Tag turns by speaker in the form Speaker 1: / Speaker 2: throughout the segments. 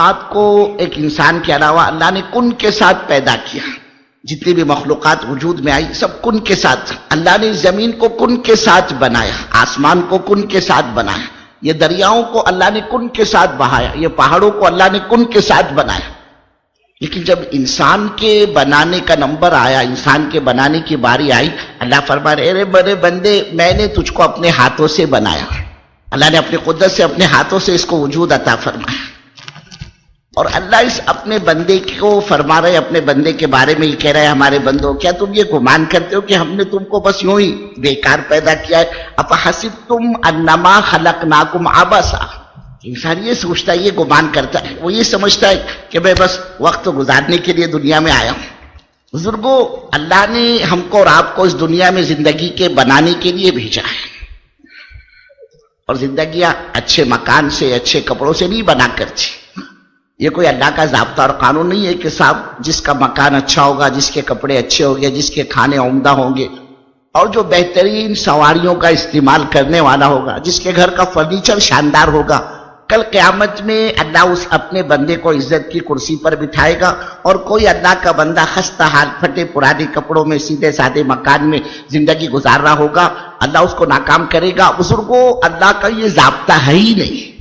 Speaker 1: مخلوقات کو ایک انسان کے علاوہ اللہ نے کن کے ساتھ پیدا کیا. جتنی بھی مخلوقات وجود میں آئی سب کن کے ساتھ. اللہ نے زمین کو کن کے ساتھ بنایا, آسمان کو کن کے ساتھ بنایا, یہ دریاؤں کو اللہ نے کن کے ساتھ بہایا, یہ پہاڑوں کو اللہ نے کن کے ساتھ بنایا. لیکن جب انسان کے بنانے کا نمبر آیا, انسان کے بنانے کی باری آئی, اللہ فرما رہے ارے بڑے بندے میں نے تجھ کو اپنے ہاتھوں سے بنایا. اللہ نے اپنے قدرت سے اپنے ہاتھوں سے اس کو وجود عطا فرمایا. اور اللہ اس اپنے بندے کو فرما رہے, اپنے بندے کے بارے میں یہ کہہ رہے ہمارے بندوں کیا تم یہ گمان کرتے ہو کہ ہم نے تم کو بس یوں ہی بیکار پیدا کیا ہے؟ اَفَحَسِبْتُمْ أَنَّمَا خَلَقْنَاكُمْ عَبَثًا. انسان یہ سوچتا ہے, یہ گمان کرتا ہے, وہ یہ سمجھتا ہے کہ میں بس وقت گزارنے کے لیے دنیا میں آیا ہوں. بزرگوں, اللہ نے ہم کو اور آپ کو اس دنیا میں زندگی کے بنانے کے لیے بھیجا ہے. اور زندگیاں اچھے مکان سے, اچھے کپڑوں سے نہیں بنا کرتی. یہ کوئی اللہ کا ضابطہ اور قانون نہیں ہے کہ صاحب جس کا مکان اچھا ہوگا, جس کے کپڑے اچھے ہوں گے, جس کے کھانے عمدہ ہوں گے, اور جو بہترین سواریوں کا استعمال کرنے والا ہوگا, جس کے گھر کا فرنیچر شاندار ہوگا, کل قیامت میں اللہ اس اپنے بندے کو عزت کی کرسی پر بٹھائے گا. اور کوئی اللہ کا بندہ خستہ حال پھٹے پرانے کپڑوں میں سیدھے سادے مکان میں زندگی گزار رہا ہوگا, اللہ اس کو ناکام کرے گا. بزرگوں, اللہ کا یہ ضابطہ ہے ہی نہیں,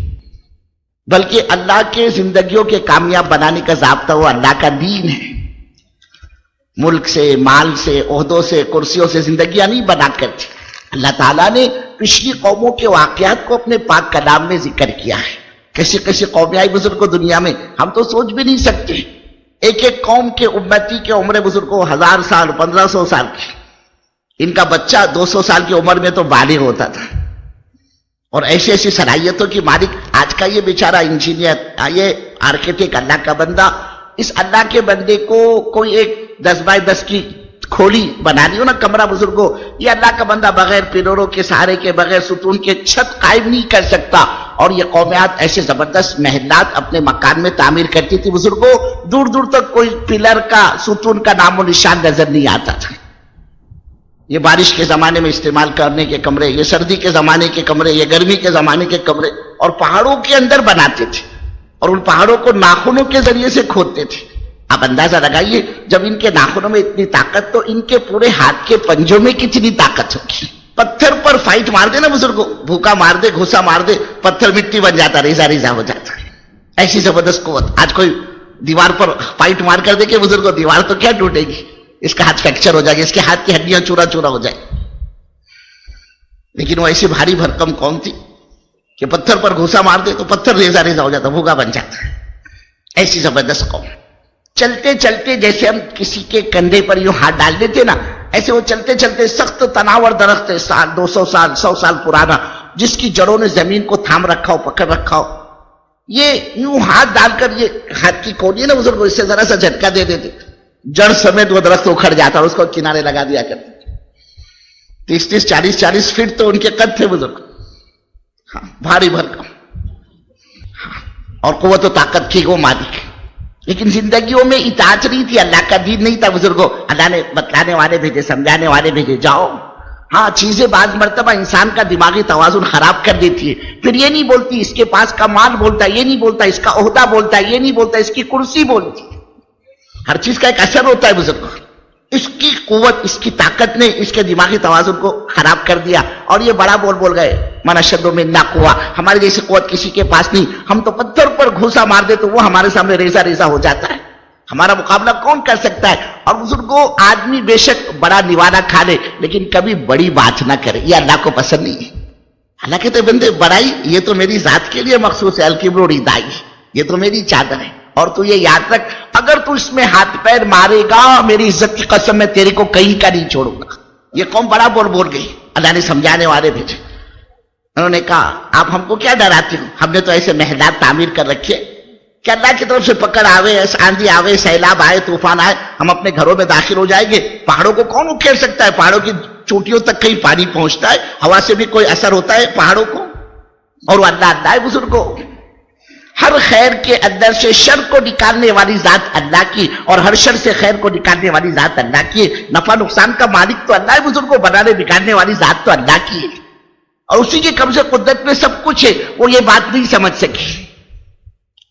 Speaker 1: بلکہ اللہ کے زندگیوں کے کامیاب بنانے کا ضابطہ وہ اللہ کا دین ہے. ملک سے, مال سے, عہدوں سے, کرسیوں سے زندگیاں نہیں بنا کرتی. اللہ تعالیٰ نے پچھلی قوموں کے واقعات کو اپنے پاک کلام میں ذکر کیا ہے. کیسی کیسی قومیں آئی بزرگوں دنیا میں, ہم تو سوچ بھی نہیں سکتے. ایک ایک قوم کے امتی کے عمر بزرگوں 1000 سال, 1500 سال کی. ان کا بچہ 200 سال کی عمر میں تو بالغ ہوتا تھا. اور ایسی ایسی صلاحیتوں کی مالک. آج کا یہ بیچارہ انجینئر, یہ آرکیٹیکٹ, اللہ کا بندہ, اس اللہ کے بندے کو کوئی ایک 10 بائی 10 کی کھولی بنانی ہو نا کمرہ بزرگوں, یہ اللہ کا بندہ بغیر پلروں کے سہارے کے, بغیر ستون کے چھت قائم نہیں کر سکتا. اور یہ قومیات ایسے زبردست محلات اپنے مکان میں تعمیر کرتی تھی بزرگوں, دور دور تک کوئی پلر کا, ستون کا نام و نشان نظر نہیں آتا تھا. یہ بارش کے زمانے میں استعمال کرنے کے کمرے, یہ سردی کے زمانے کے کمرے, یہ گرمی کے زمانے کے کمرے, اور پہاڑوں کے اندر بناتے تھے. اور ان پہاڑوں کو ناخنوں کے ذریعے سے کھودتے تھے. آپ اندازہ لگائیے, جب ان کے ناخنوں میں اتنی طاقت تو ان کے پورے ہاتھ کے پنجوں میں کتنی طاقت ہوگی. پتھر پر فائٹ مار دے نا بزرگوں, بھوکا مار دے, گھوسا مار دے, پتھر مٹی بن جاتا, ریزہ ریزہ ہو جاتا. ایسی زبردست قوت. آج کوئی دیوار پر فائٹ مار کر دے کہ بزرگوں دیوار تو کیا ٹوٹے گی, اس کا ہاتھ فریکچر ہو جائے گا, اس کے ہاتھ کی ہڈیاں چورا چورا ہو جائے. لیکن وہ ایسی بھاری بھرکم قوم تھی کہ پتھر پر گھوسا مار دے تو پتھر ریزہ ریزہ ہو جاتا, بھوکا بن جاتا. ایسی زبردست قوم. چلتے چلتے جیسے ہم کسی کے کندھے پر یوں ہاتھ ڈال دیتے نا, ایسے وہ چلتے چلتے سخت تناور درخت ہے, 200 سال 100 سال پرانا, جس کی جڑوں نے زمین کو تھام رکھا ہو, پکڑ رکھا ہو. یہ یوں ہاتھ ڈال کر, یہ ہاتھ کی کونی ہے نا بزرگ, اس سے ذرا سا جھٹکا دے دیتے, جڑ سمیت وہ درخت اکھڑ جاتا, اور اس کو کنارے لگا دیا کرتے. 30 40 فٹ تو ان کے قد تھے بزرگ. ہاں, بھاری بھرکم. اور قوت و طاقت کی وہ مالک. لیکن زندگیوں میں اطاعت نہیں تھی, اللہ کا دین نہیں تھا بزرگوں. اللہ نے بتلانے والے بھیجے, سمجھانے والے بھیجے, جاؤ. ہاں, چیزیں بعض مرتبہ انسان کا دماغی توازن خراب کر دیتی ہے. پھر یہ نہیں بولتی اس کے پاس کا مال بولتا, یہ نہیں بولتا اس کا عہدہ بولتا, یہ نہیں بولتا اس کی کرسی بولتی. ہر چیز کا ایک اثر ہوتا ہے بزرگوں. اس کی قوت, اس کی طاقت نے اس کے دماغی توازن کو خراب کر دیا, اور یہ بڑا بول گئے, من اشد منا قوہ, ہماری جیسی قوت کسی کے پاس نہیں. ہم تو پتھر پر گھوسا مار دے تو وہ ہمارے سامنے ریزہ ریزہ ہو جاتا ہے. ہمارا مقابلہ کون کر سکتا ہے؟ اور بزرگوں, آدمی بے شک بڑا نوالا کھا لے, لیکن کبھی بڑی بات نہ کرے, یہ اللہ کو پسند نہیں ہے. اللہ کہتے بندے, بڑائی یہ تو میری ذات کے لیے مخصوص ہے, الکبر ردائی, یہ تو میری چادر ہے. اور تو یہ یاد رکھ, اگر تو اس میں ہاتھ پیر مارے گا, میری عزت کی قسم میں تیرے کو کہیں کا نہیں چھوڑوں گا. یہ قوم بڑا بول گئی. اللہ نے سمجھانے والے بھیجے. انہوں نے کہا آپ ہم کو کیا ڈراتے ہو, ہم نے تو ایسے محلات تعمیر کر رکھے کہ اللہ کی طرف سے پکڑ آوے, آندھی آوے, سیلاب آئے, طوفان آئے, ہم اپنے گھروں میں داخل ہو جائیں گے. پہاڑوں کو کون اکھیڑ سکتا ہے؟ پہاڑوں کی چوٹیوں تک کہیں پانی پہنچتا ہے, ہوا سے بھی کوئی اثر ہوتا ہے پہاڑوں کو؟ اور وہ اللہ ہے بزرگوں. ہر خیر کے اندر سے شر کو نکالنے والی ذات اللہ کی, اور ہر شر سے خیر کو نکالنے والی ذات اللہ کی. نفع نقصان کا مالک تو اللہ ہے بزرگوں, بنانے بگاڑنے والی ذات تو اللہ کی ہے, اور اسی کے قبضے قدرت میں سب کچھ ہے. وہ یہ بات نہیں سمجھ سکی.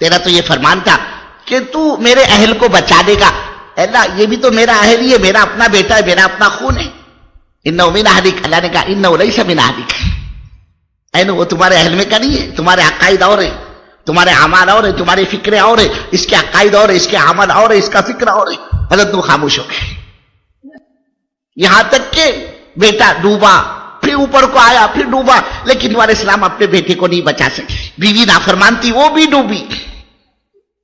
Speaker 1: تیرا تو یہ فرمان تھا کہ تو میرے اہل کو بچا دے گا. اللہ یہ بھی تو میرا اہل ہی ہے, میرا اپنا بیٹا ہے, میرا اپنا خون ہے. انہو من اہلک, اللہ نے کہا انہو لیس من اہلک. وہ تمہارے اہل میں کا نہیں ہے, تمہارے عقائد اور ہے, تمہارے اعمال اور ہے, تمہاری فکریں اور ہے, اس کے عقائد اور ہے, اس کے عمل اور ہے, اس کا فکر اور ہے. حضرت وہ خاموش ہو گئے. یہاں تک کہ بیٹا ڈوبا, پھر اوپر کو آیا, پھر ڈوبا, لیکن تمہارے اسلام اپنے بیٹے کو نہیں بچا سکے. بیوی نافرمان تھی, وہ بھی ڈوبی.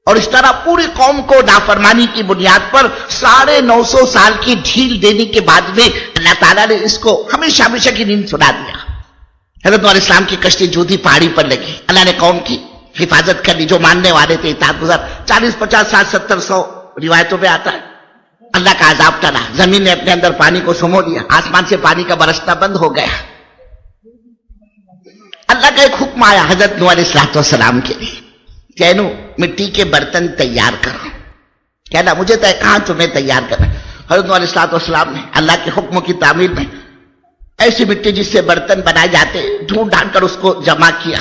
Speaker 1: اور اس طرح پوری قوم کو نافرمانی کی بنیاد پر 950 سال کی ڈھیل دینے کے بعد میں اللہ تعالیٰ نے اس کو ہمیشہ ہمیشہ کی نیند سنا دیا. حضرت نوح علیہ السلام کی کشتی جو تھی پہاڑی پر لگی. اللہ نے قوم کی حفاظت کر لی. جو ماننے والے تھے اطاعت گزار, 40 50 60 70 100 روایتوں میں آتا ہے. اللہ کا عذاب ٹلا, زمین نے اپنے اندر پانی کو سمو لیا, آسمان سے پانی کا برسنا بند ہو گیا. اللہ کا ایک حکم آیا حضرت نوح علیہ السلام کے لیے, کہنو مٹی کے برتن تیار کرو. کہنا مجھے تو کہاں تمہیں تیار کرنا. حضرت نوح علیہ السلام نے اللہ کے حکموں کی تعمیل میں ایسی مٹی جس سے برتن بنائے جاتے ڈھونڈ ڈھانڈ کر اس کو جمع کیا.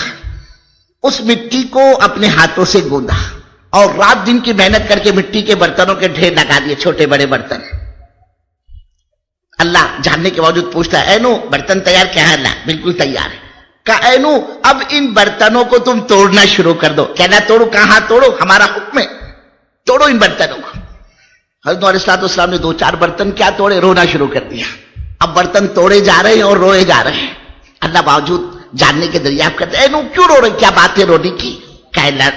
Speaker 1: اس مٹی کو اپنے ہاتھوں سے گوندا اور رات دن کی محنت کر کے مٹی کے برتنوں کے ڈھیر لگا دیے, چھوٹے بڑے برتن. اللہ جاننے کے باوجود پوچھتا ہے, اینو برتن تیار کیا ہے؟ اللہ بالکل تیار ہے. کہا اینو اب ان برتنوں کو تم توڑنا شروع کر دو. کہنا توڑو, کہاں توڑو, ہمارا حکم ہے, توڑو ان برتنوں کو. حضرت نوح علیہ السلام نے 2-4 برتن کیا توڑے, رونا شروع کر دیا. اب برتن توڑے جا رہے ہیں اور روئے جا رہے ہیں. اللہ باوجود جاننے کے دریافت کرتے, اینو کیوں رو رہے, کیا بات ہے رونے کی؟ کہنا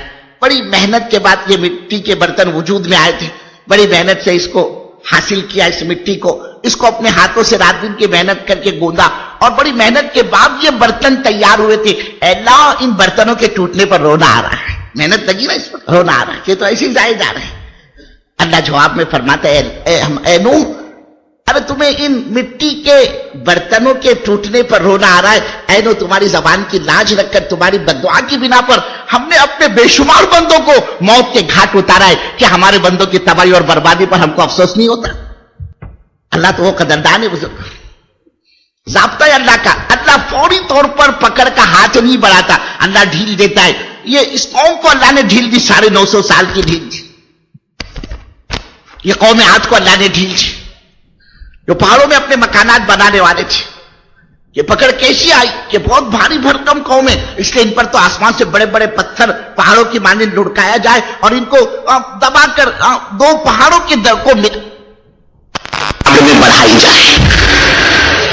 Speaker 1: بڑی محنت کے بعد یہ مٹی کے برتن وجود میں آئے تھے, بڑی محنت سے اس کو حاصل کیا, اس مٹی کو, اس کو اپنے ہاتھوں سے رات دن کی محنت کر کے گوندا, اور بڑی محنت کے بعد یہ برتن تیار ہوئے تھے. اللہ ان برتنوں کے ٹوٹنے پر رونا آ رہا ہے, محنت لگی نا اس پر, رونا آ رہا ہے, یہ تو ایسے ہی ضائع جا رہے ہیں. اللہ جواب میں فرماتا ہے, اے نوح, ارے تمہیں ان مٹی کے برتنوں کے ٹوٹنے پر رونا آ رہا ہے. اے نوح, تمہاری زبان کی لاج رکھ کر تمہاری بددعا کی بنا پر ہم نے اپنے بے شمار بندوں کو موت کے گھاٹ اتارا ہے. کہ ہمارے بندوں کی تباہی اور بربادی پر ہم کو افسوس نہیں ہوتا؟ اللہ تو وہ قدردان ہے بزرگ, ضابطہ ہے اللہ کا. اللہ فوری طور پر پکڑ کا ہاتھ نہیں بڑھاتا, اللہ ڈھیل دیتا ہے. یہ اس قوم کو اللہ نے ڈھیل دی, 950 سال کی ڈھیل دی. یہ قوم عاد کو اللہ نے ڈھیل دی, جو پہاڑوں میں اپنے مکانات بنانے والے تھے. یہ پکڑ کیسی آئی کہ بہت بھاری بھرکم قوم ہے, اس لیے ان پر تو آسمان سے بڑے بڑے پتھر پہاڑوں کی مانند لڑکایا جائے اور ان کو دبا کر 2 پہاڑوں کے در کو بڑھائی جائے.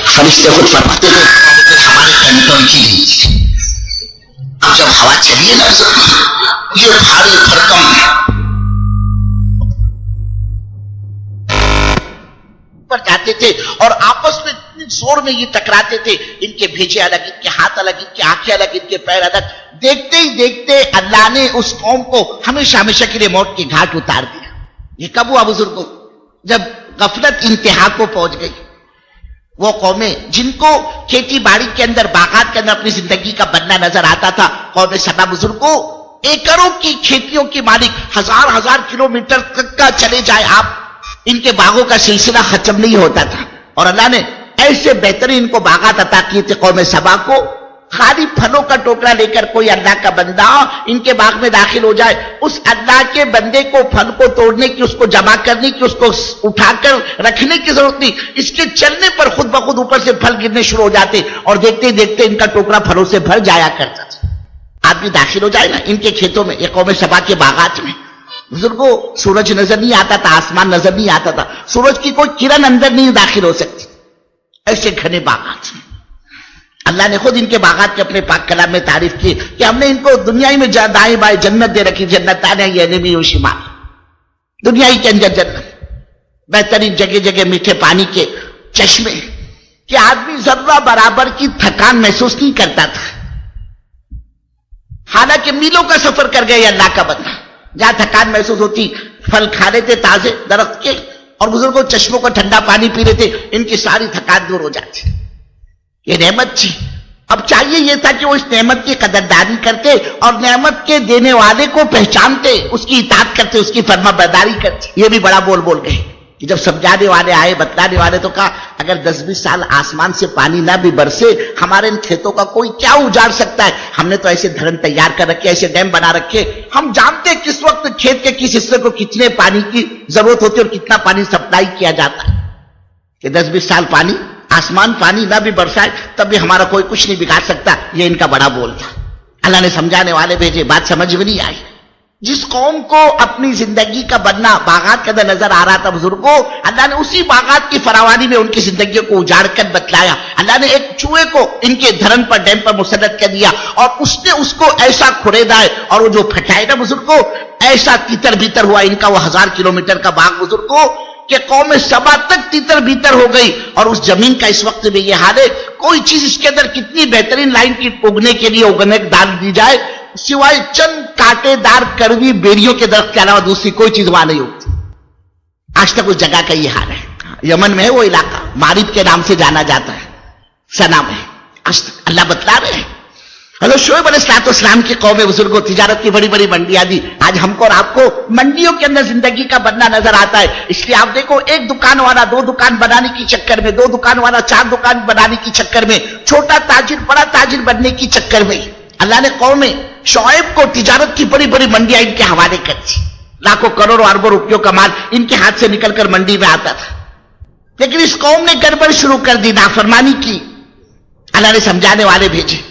Speaker 1: فرشتے خود فرماتے ہیں ہمارے کنٹرول کی نہیں. اب جب ہوا چلیے نا, یہ بھاری بھرکم پر جاتے تھے اور آپس میں اتنی زور میں یہ ٹکراتے تھے, ان کے بھیجے الگ, ان کے ہاتھ الگ, ان کے آنکھیں الگ, ان کے پیر الگ. دیکھتے ہی دیکھتے اللہ نے اس قوم کو ہمیشہ ہمیشہ کے لیے موت کے گھاٹ اتار دیا. یہ کب ہوا بزرگوں؟ جب غفلت انتہا کو پہنچ گئی. وہ قومیں جن کو کھیتی باڑی کے اندر, باغات کے اندر اپنی زندگی کا بننا نظر آتا تھا, قوم سبا بزرگوں ایکڑوں کی کھیتیوں کے مالک, 1000 کلومیٹر تک کا چلے جائے آپ, ان کے باغوں کا سلسلہ ختم نہیں ہوتا تھا. اور اللہ نے ایسے بہترین کو باغات عطا کیے تھے قوم سبا کو. خالی پھلوں کا ٹوکرا لے کر کوئی اللہ کا بندہ ان کے باغ میں داخل ہو جائے, اس اللہ کے بندے کو پھل کو توڑنے کی, اس کو جمع کرنے کی, اس کو اٹھا کر رکھنے کی ضرورت نہیں. اس کے چلنے پر خود بخود اوپر سے پھل گرنے شروع ہو جاتے, اور دیکھتے دیکھتے ان کا ٹوکرا پھلوں سے بھر جایا کرتا تھا. آدمی داخل ہو جائے نا ان کے کھیتوں میں, یہ قوم سبا کے باغات میں, بزرگوں سورج نظر نہیں آتا تھا, آسمان نظر نہیں آتا تھا, سورج کی کوئی کرن اندر نہیں داخل ہو سکتی. ایسے گھنے باغات میں اللہ نے خود ان کے باغات کے اپنے پاک کلام میں تعریف کی کہ ہم نے ان کو دنیا میں دائیں بائیں جنت دے رکھی, جنت یمین و شمال, دنیا کے اندر جنت, بہترین جگہ جگہ میٹھے پانی کے چشمے, کہ آدمی ذرہ برابر کی تھکان محسوس نہیں کرتا تھا. حالانکہ میلوں کا سفر کر گئے اللہ کا بندہ, جہاں تھکان محسوس ہوتی پھل کھا لیتے تازے درخت کے, اور بزرگوں چشموں کا ٹھنڈا پانی پی لیتے, ان کی ساری تھکان دور ہو جاتی. یہ نعمت تھی. اب چاہیے یہ تھا کہ وہ اس نعمت کی قدردانی کرتے اور نعمت کے دینے والے کو پہچانتے, اس کی اطاعت کرتے, اس کی فرما برداری کرتے. یہ بھی بڑا بول گئے کہ جب سمجھانے والے آئے, بتلانے والے, تو کہا اگر 10-20 سال آسمان سے پانی نہ بھی برسے ہمارے ان کھیتوں کا کوئی کیا اجاڑ سکتا ہے؟ ہم نے تو ایسے دھرن تیار کر رکھے، ایسے ڈیم بنا رکھے، ہم جانتے ہیں کس وقت کھیت کے کس حصے کو کتنے پانی کی ضرورت ہوتی ہے اور کتنا پانی سپلائی کیا جاتا ہے، کہ 10-20 سال پانی آسمان پانی نہ بھی برسائے تب بھی ہمارا کوئی کچھ نہیں بگاڑ سکتا. یہ ان کا بڑا بول تھا. اللہ نے سمجھانے والے بھیجے، بات سمجھ میں نہیں آئی. جس قوم کو اپنی زندگی کا بننا باغات کے اندر نظر آ رہا تھا بزرگوں، اللہ نے اسی باغات کی فراوانی میں ان کی زندگیوں کو اجاڑ کر بتلایا. اللہ نے ایک چوہے کو ان کے دھرن پر ڈیم پر مسلط کر دیا اور اس نے اس کو ایسا کھریدا ہے اور وہ جو پھٹائے نا بزرگوں، ایسا تیتر بیتر ہوا ان کا وہ 1000 کلومیٹر کا باغ بزرگوں کہ قوم سبا تک تیتر بیتر ہو گئی. اور اس زمین کا اس وقت میں یہ حال ہے، کوئی چیز اس کے اندر کتنی بہترین لائن کی اگنے کے لیے اگنے ڈال دی جائے، سوائے چند کانٹے دار کڑوی بیڑیوں کے درخت کے علاوہ دوسری کوئی چیز وہاں نہیں ہوتی. آج تک اس جگہ کا یہ حال ہے. یمن میں ہے وہ علاقہ، مارب کے نام سے جانا جاتا ہے، سنا میں. آج تک اللہ بتلا رہے ہیں. حضرت شعیب علیہ السلام کی قوم بزرگوں تجارت کی بڑی بڑی منڈیاں دی. آج ہم کو اور آپ کو منڈیوں کے اندر زندگی کا بننا نظر آتا ہے. اس لیے آپ دیکھو، ایک دکان والا 2 دکان بنانے کی چکر میں، 2 دکان والا 4 دکان بنانے کی چکر میں، چھوٹا تاجر بڑا تاجر بننے کی چکر میں اللہ نے قوم شعیب کو تجارت کی بڑی بڑی منڈیاں ان کے حوالے کر دی. لاکھوں کروڑوں اربوں روپیوں کا مال ان کے ہاتھ سے نکل کر منڈی میں آتا تھا. لیکن اس قوم نے گڑبڑ شروع کر دی، نافرمانی کی. اللہ نے سمجھانے والے بھیجے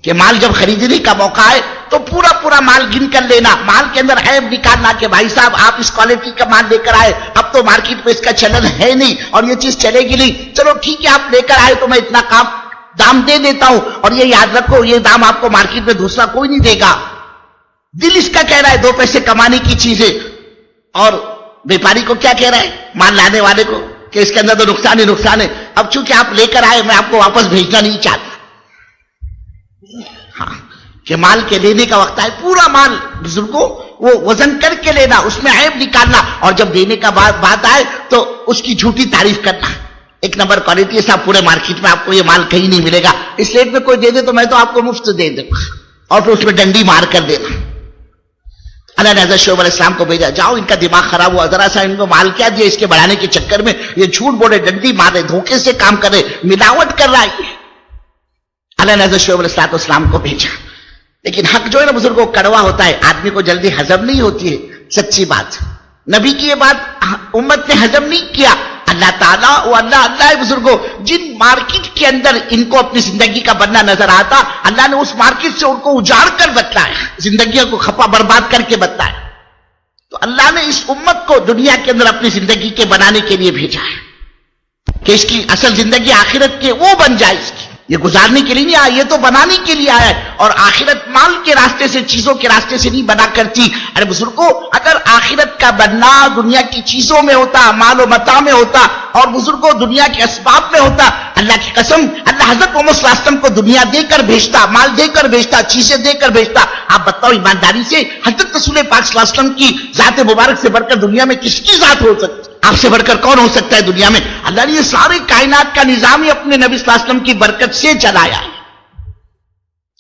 Speaker 1: کہ مال جب خریدنے کا موقع ہے تو پورا پورا مال گن کر لینا، مال کے اندر عیب نکالنا کہ بھائی صاحب آپ اس کوالٹی کا مال لے کر آئے، اب تو مارکیٹ میں اس کا چلن ہے نہیں اور یہ چیز چلے گی نہیں، چلو ٹھیک ہے آپ لے کر آئے تو میں اتنا دام دے دیتا ہوں، اور یہ یاد رکھو یہ دام آپ کو مارکیٹ میں دوسرا کوئی نہیں دے گا. دل اس کا کہہ رہا ہے 2 پیسے کمانے کی چیزیں، اور بیپاری کو کیا کہہ رہا ہے، مال لانے والے کو، کہ اس کے اندر تو نقصان ہی نقصان ہے. اب چونکہ آپ لے کر آئے میں آپ کو واپس بھیجنا نہیں چاہتا. ہاں کہ مال کے لینے کا وقت ہے، پورا مال بزرگوں وہ وزن کر کے لینا، اس میں عیب نکالنا، اور جب دینے کا بات آئے تو اس کی جھوٹی تعریف کرنا. 1 نمبر کوالٹی ہے صاحب، پورے مارکیٹ میں آپ کو یہ مال کہیں نہیں ملے گا، اس ریٹ میں کوئی دے دے تو میں تو آپ کو مفت دے دوں گا، اور پھر اس میں ڈنڈی مار کر دینا. اللہ نے حضرت شعیب علیہ السلام کو بھیجا، جاؤ ان کا دماغ خراب ہوا، ذرا سا ان کو مال کیا دیا، اس کے بڑھانے کے چکر میں یہ جھوٹ بولے، ڈنڈی مارے، دھوکے سے کام کرے، ملاوٹ کر رہا ہے. اللہ نے حضرت شعیب علیہ السلام کو بھیجا. لیکن حق جو ہے نا بزرگوں کڑوا ہوتا ہے، آدمی کو جلدی ہضم نہیں ہوتی ہے. سچی بات، نبی کی یہ بات امت نے ہضم نہیں کیا. اللہ تعالیٰ وہ اللہ ہے بزرگوں، جن مارکیٹ کے اندر ان کو اپنی زندگی کا بننا نظر آتا، اللہ نے اس مارکیٹ سے ان کو اجاڑ کر بتلایا، زندگیوں کو کھپا برباد کر کے بتلایا. تو اللہ نے اس امت کو دنیا کے اندر اپنی زندگی کے بنانے کے لیے بھیجا ہے کہ اس کی اصل زندگی آخرت کے وہ بن جائے. اس کی یہ گزارنے کے لیے نہیں آیا، یہ تو بنانے کے لیے آیا ہے. اور آخرت مال کے راستے سے، چیزوں کے راستے سے نہیں بنا کرتی. ارے بزرگوں اگر آخرت کا بننا دنیا کی چیزوں میں ہوتا، مال و متاع میں ہوتا، اور بزرگوں دنیا کے اسباب میں ہوتا، اللہ کی قسم اللہ حضرت محمد صلی اللہ علیہ وسلم کو دنیا دے کر بھیجتا، مال دے کر بھیجتا، چیزیں دے کر بھیجتا. آپ بتاؤ ایمانداری سے، حضرت رسول پاک صلی اللہ علیہ وسلم کی ذات مبارک سے بڑھ کر دنیا میں کس کی ذات ہو سکتی؟ آپ سے بڑھ کر کون ہو سکتا ہے دنیا میں؟ اللہ نے یہ سارے کائنات کا نظام ہی اپنے نبی صلی اللہ علیہ وسلم کی برکت سے چلایا ہے.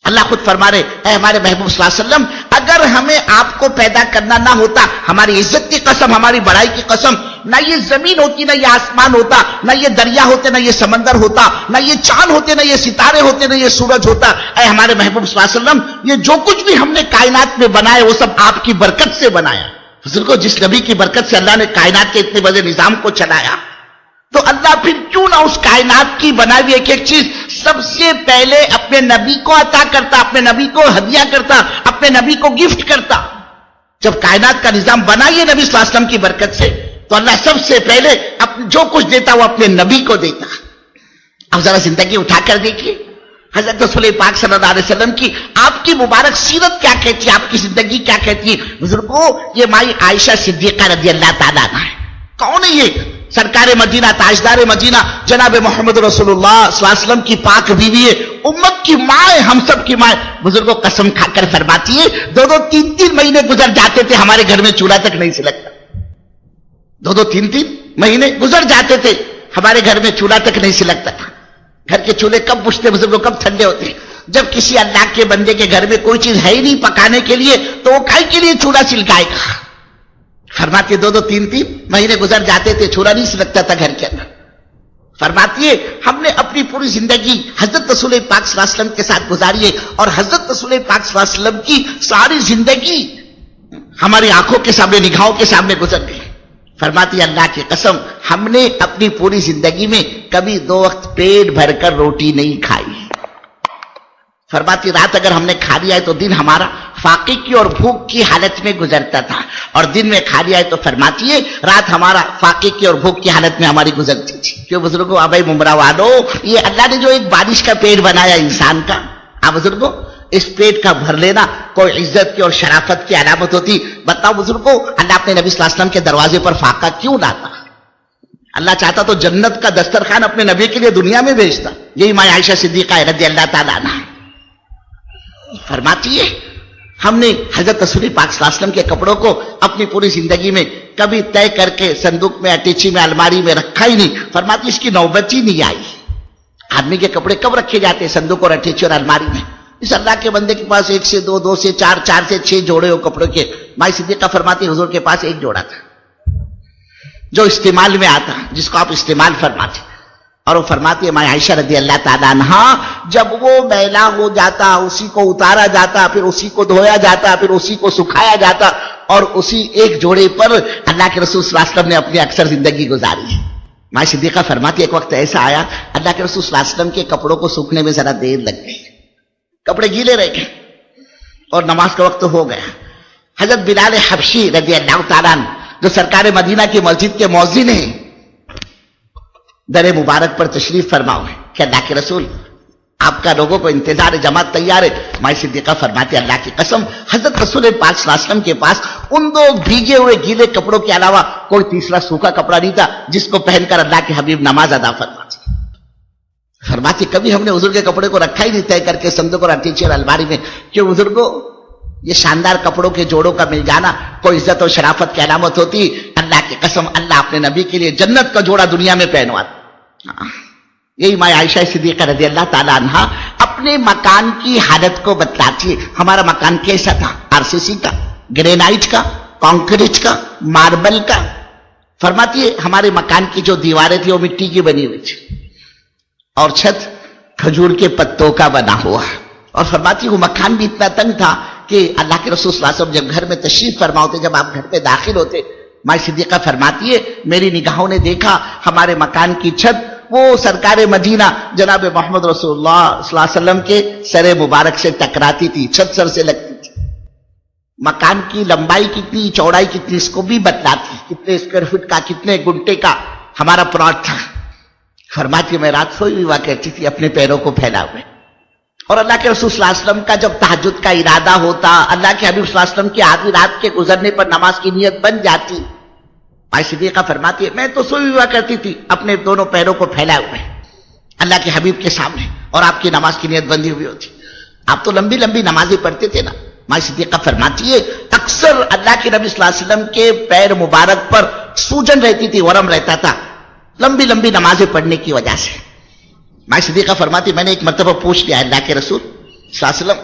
Speaker 1: اللہ خود فرما رہے، اے ہمارے محبوب صلی اللہ علیہ وسلم، اگر ہمیں آپ کو پیدا کرنا نہ ہوتا، ہماری عزت کی قسم، ہماری بڑائی کی قسم، نہ یہ زمین ہوتی، نہ یہ آسمان ہوتا، نہ یہ دریا ہوتے، نہ یہ سمندر ہوتا، نہ یہ چاند ہوتے، نہ یہ ستارے ہوتے، نہ یہ سورج ہوتا. اے ہمارے محبوب صلی اللہ علیہ وسلم، یہ جو کچھ بھی ہم نے کائنات میں بنایا وہ سب آپ کی برکت سے بنایا. بزرگوں جس نبی کی برکت سے اللہ نے کائنات کے اتنے بڑے نظام کو چلایا، تو اللہ پھر کیوں نہ اس کائنات کی بنائی ہوئی ایک ایک چیز سب سے پہلے اپنے نبی کو عطا کرتا، اپنے نبی کو ہدیہ کرتا، اپنے نبی کو گفٹ کرتا. جب کائنات کا نظام بنا یہ نبی صلی اللہ علیہ وسلم کی برکت سے، تو اللہ سب سے پہلے جو کچھ دیتا وہ اپنے نبی کو دیتا. اب ذرا زندگی اٹھا کر دیکھیے حضرت رسول پاک صلی اللہ علیہ وسلم کی، آپ کی مبارک سیرت کیا کہتی ہے، آپ کی زندگی کیا کہتی ہے. بزرگوں یہ مائی عائشہ صدیقہ رضی اللہ تعالیٰ عنہا ہے. کون ہے یہ؟ سرکار مدینہ، تاجدار مدینہ، جناب محمد رسول اللہ صلی اللہ علیہ وسلم کی پاک بیوی ہے، امت کی ماں ہے، ہم سب کی ماں ہے. بزرگوں قسم کھا کر فرماتی ہے 2-2 3-3 مہینے گزر جاتے تھے ہمارے گھر میں چولہا تک نہیں سلگتا. 2-2 3-3 مہینے گزر جاتے تھے ہمارے گھر میں چولہا تک نہیں سلگتا تھا. گھر کے چولہے کب بجھتے بزرگوں، کب ٹھنڈے ہوتے؟ جب کسی اللہ کے بندے کے گھر میں کوئی چیز ہے ہی نہیں پکانے کے لیے تو وہ کائی کے لیے چولہا سلگائے گا. فرماتے 2-2 3-3 مہینے گزر جاتے تھے، چولہا نہیں سلگتا تھا گھر کے اندر. فرماتی ہے ہم نے اپنی پوری زندگی حضرت رسول پاک صلی اللہ علیہ وسلم کے ساتھ گزاری ہے، اور حضرت رسول پاک صلی اللہ علیہ وسلم کی ساری زندگی ہماری آنکھوں کے سامنے، نگاہوں کے سامنے گزر گئی۔ فرماتی اللہ کی قسم ہم نے اپنی پوری زندگی میں کبھی 2 وقت پیٹ بھر کر روٹی نہیں کھائی۔ فرماتی رات اگر ہم نے کھا لیا ہے تو دن ہمارا فاقے کی اور بھوک کی حالت میں گزرتا تھا، اور دن میں کھا لیا ہے تو فرماتی ہے رات ہمارا فاقے کی اور بھوک کی حالت میں ہماری گزرتی تھی۔ کیوں بزرگوں، ابے ممرا والو، یہ اللہ نے جو ایک بارش کا پیٹ بنایا انسان کا، بزرگوں اس پیٹ کا بھر لینا کوئی عزت کی اور شرافت کی علامت ہوتی؟ بتاؤ بزرگوں، اللہ اپنے نبی صلی اللہ علیہ وسلم کے دروازے پر فاقہ کیوں لاتا؟ اللہ چاہتا تو جنت کا دسترخوان اپنے نبی کے لیے دنیا میں بھیجتا۔ یہی ماں عائشہ صدیقہ رضی اللہ تعالیٰ عنہا فرماتی ہے ہم نے حضرت رسول پاک صلی اللہ علیہ وسلم کے کپڑوں کو اپنی پوری زندگی میں کبھی طے کر کے صندوق میں، اٹیچی میں، الماری میں رکھا ہی نہیں۔ فرماتی اس کی نوبت ہی نہیں آئی۔ آدمی کے کپڑے کب رکھے جاتے ہیں؟ صندوق اور اٹیچی اور الماری میں۔ اس اللہ کے بندے کے پاس 1 سے 2، 2 سے 4، 4 سے 6 جوڑے ہو کپڑوں کے۔ مائی صدیقہ فرماتی حضور کے پاس 1 جوڑا تھا جو استعمال میں آتا، جس کو آپ استعمال فرماتے، اور وہ فرماتی ہے ماں عائشہ رضی اللہ تعالیٰ عنہا جب وہ میلا ہو جاتا اسی کو اتارا جاتا، پھر اسی کو دھویا جاتا، پھر اسی کو سکھایا جاتا، اور اسی 1 جوڑے پر اللہ کے رسول صلی اللہ علیہ وسلم نے اپنی اکثر زندگی گزاری ہے۔ ماں صدیقہ فرماتی ایک وقت ایسا آیا اللہ کے رسول صلی اللہ علیہ وسلم کے کپڑوں کو سوکھنے میں ذرا دیر لگ گئی، کپڑے گیلے رہ گئے اور نماز کا وقت ہو گیا۔ حضرت بلال حبشی رضی اللہ تعالیٰ عنہ جو سرکار مدینہ کی مسجد کے مؤذن ہیں، در مبارک پر تشریف فرماؤ ہے کہ اللہ کے رسول آپ کا لوگوں کو انتظار ہے، جماعت تیار ہے۔ مائی صدیقہ فرماتے اللہ کی قسم حضرت رسول پاک صلی اللہ علیہ وسلم کے پاس ان 2 بھیگے ہوئے گیلے کپڑوں کے علاوہ کوئی تیسرا سوکھا کپڑا نہیں تھا جس کو پہن کر اللہ کے حبیب نماز ادا فرماتے کبھی ہم نے حضور کے کپڑے کو رکھا ہی نہیں طے کر کے صندوق اور اٹیچی اور الماری میں۔ کیوں بزرگوں، یہ شاندار کپڑوں کے جوڑوں کا مل جانا کوئی عزت اور شرافت کی علامت ہوتی؟ اللہ کی قسم اللہ اپنے نبی کے لیے جنت کا جوڑا دنیا میں پہنواتا۔ یہی ماں عائشہ صدیقہ رضی اللہ تعالیٰ عنہا اپنے مکان کی حالت کو بتلاتی ہے۔ ہمارا مکان کیسا تھا؟ RCC کا، گرینائٹ کا، کانکریٹ کا، ماربل کا۔ فرماتی ہے ہمارے مکان کی جو دیواریں تھی وہ مٹی کی بنی ہوئی تھی، اور چھت کھجور کے پتوں کا بنا ہوا، اور فرماتی وہ مکان بھی اتنا تنگ تھا کہ اللہ کے رسول صلی اللہ علیہ وسلم جب گھر میں تشریف فرما ہوتے، جب آپ گھر میں داخل ہوتے، ماں صدیقہ فرماتی ہے میری نگاہوں نے دیکھا ہمارے مکان کی چھت وہ سرکار مدینہ جناب محمد رسول اللہ صلی اللہ علیہ وسلم کے سر مبارک سے ٹکراتی تھی، چھت سر سے لگتی تھی۔ مکان کی لمبائی کتنی، چوڑائی کتنی، اس کو بھی بتلاتی، کتنے اسکوائر فٹ کا، کتنے گنٹے کا ہمارا پلاٹ تھا۔ فرماتی میں رات سوئی ہوا کرتی تھی اپنے پیروں کو پھیلا ہوئے، اور اللہ کے رسول صلی اللہ علیہ وسلم کا جب تہجد کا ارادہ ہوتا، اللہ کے حبیب صلی اللہ علیہ وسلم کی آدھی رات کے گزرنے پر نماز کی نیت بن جاتی، ماں صدیقہ فرماتی ہے میں تو سوئی ہوا کرتی تھی اپنے دونوں پیروں کو پھیلائے ہوئے اللہ کے حبیب کے سامنے، اور آپ کی نماز کی نیت بندی ہوئی ہوتی۔ آپ تو لمبی لمبی نمازیں پڑھتے تھے نا۔ ماں صدیقہ فرماتی ہے اکثر اللہ کے نبی صلی اللہ علیہ وسلم کے پیر مبارک پر سوجن رہتی تھی، ورم رہتا تھا، لمبی لمبی نمازیں پڑھنے کی وجہ سے۔ ماں صدیقہ فرماتی میں نے ایک مرتبہ پوچھ لیا اللہ کے رسول صلی اللہ علیہ وسلم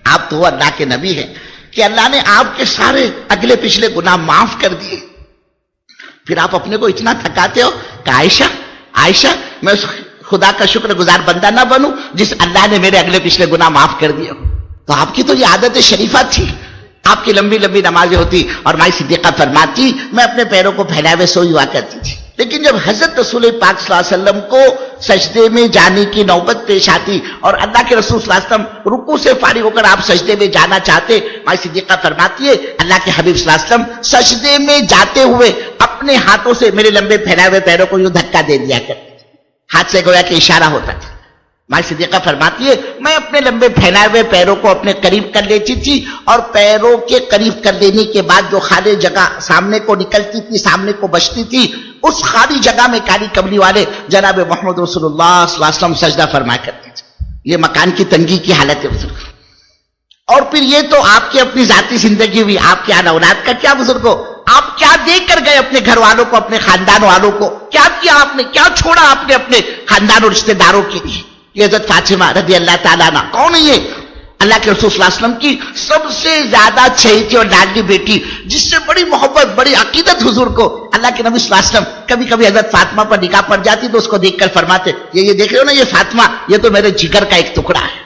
Speaker 1: آپ تو اللہ کے نبی ہیں کہ اللہ نے آپ کے سارے اگلے پچھلے گناہ معاف کر دیے، پھر آپ اپنے کو اتنا تھکاتے ہو کہ عائشہ میں اس خدا کا شکر گزار بندہ نہ بنوں جس اللہ نے میرے اگلے پچھلے گناہ معاف کر دیے۔ تو آپ کی تو یہ عادت شریفہ تھی، آپ کی لمبی لمبی نمازیں ہوتی، اور مائی صدیقہ فرماتی میں اپنے پیروں کو پھیلائے ہوئے سوئی ہوا کرتی تھی۔ لیکن جب حضرت رسول پاک صلی اللہ علیہ وسلم کو سجدے میں جانے کی نوبت پیش آتی اور اللہ کے رسول صلی اللہ علیہ وسلم رکوع سے فارغ ہو کر آپ سجدے میں جانا چاہتے، مائی صدیقہ فرماتی ہے اللہ کے حبیب صلی اللہ علیہ وسلم سجدے میں جاتے ہوئے اپنے ہاتھوں سے میرے لمبے پھیلائے ہوئے پیروں کو یوں دھکا دے دیا کرتے، ہاتھ سے گویا کہ اشارہ ہوتا تھا۔ مائی صدیقہ فرماتی ہے میں اپنے لمبے پھیلائے ہوئے پیروں کو اپنے قریب کر لیتی تھی، اور پیروں کے قریب کر دینے کے بعد جو خالی جگہ سامنے کو نکلتی تھی، سامنے کو بچتی تھی، اس خالی جگہ میں کالی کملی والے جناب محمد رسول اللہ صلی اللہ علیہ وسلم سجدہ فرمایا کرتے تھے۔ یہ مکان کی تنگی کی حالت ہے بزرگ۔ اور پھر یہ تو آپ کی اپنی ذاتی زندگی ہوئی، آپ کے آل اولاد کا کیا بزرگوں، آپ کیا دے کر گئے اپنے گھر والوں کو، اپنے خاندان والوں کو، کیا کیا آپ نے، کیا چھوڑا آپ نے اپنے خاندان اور رشتے داروں کے لیے؟ یہ حضرت فاطمہ رضی اللہ تعالیٰ عنہ کون ہے؟ یہ اللہ کے رسول صلی اللہ علیہ وسلم کی سب سے زیادہ چہیتی اور لاڈلی بیٹی، جس سے بڑی محبت بڑی عقیدت حضور کو، اللہ کے نبی صلی اللہ علیہ وسلم کبھی کبھی حضرت فاطمہ پر نگاہ پڑ جاتی تو اس کو دیکھ کر فرماتے، یہ دیکھ رہے ہو نا یہ فاطمہ، یہ تو میرے جگر کا ایک ٹکڑا ہے.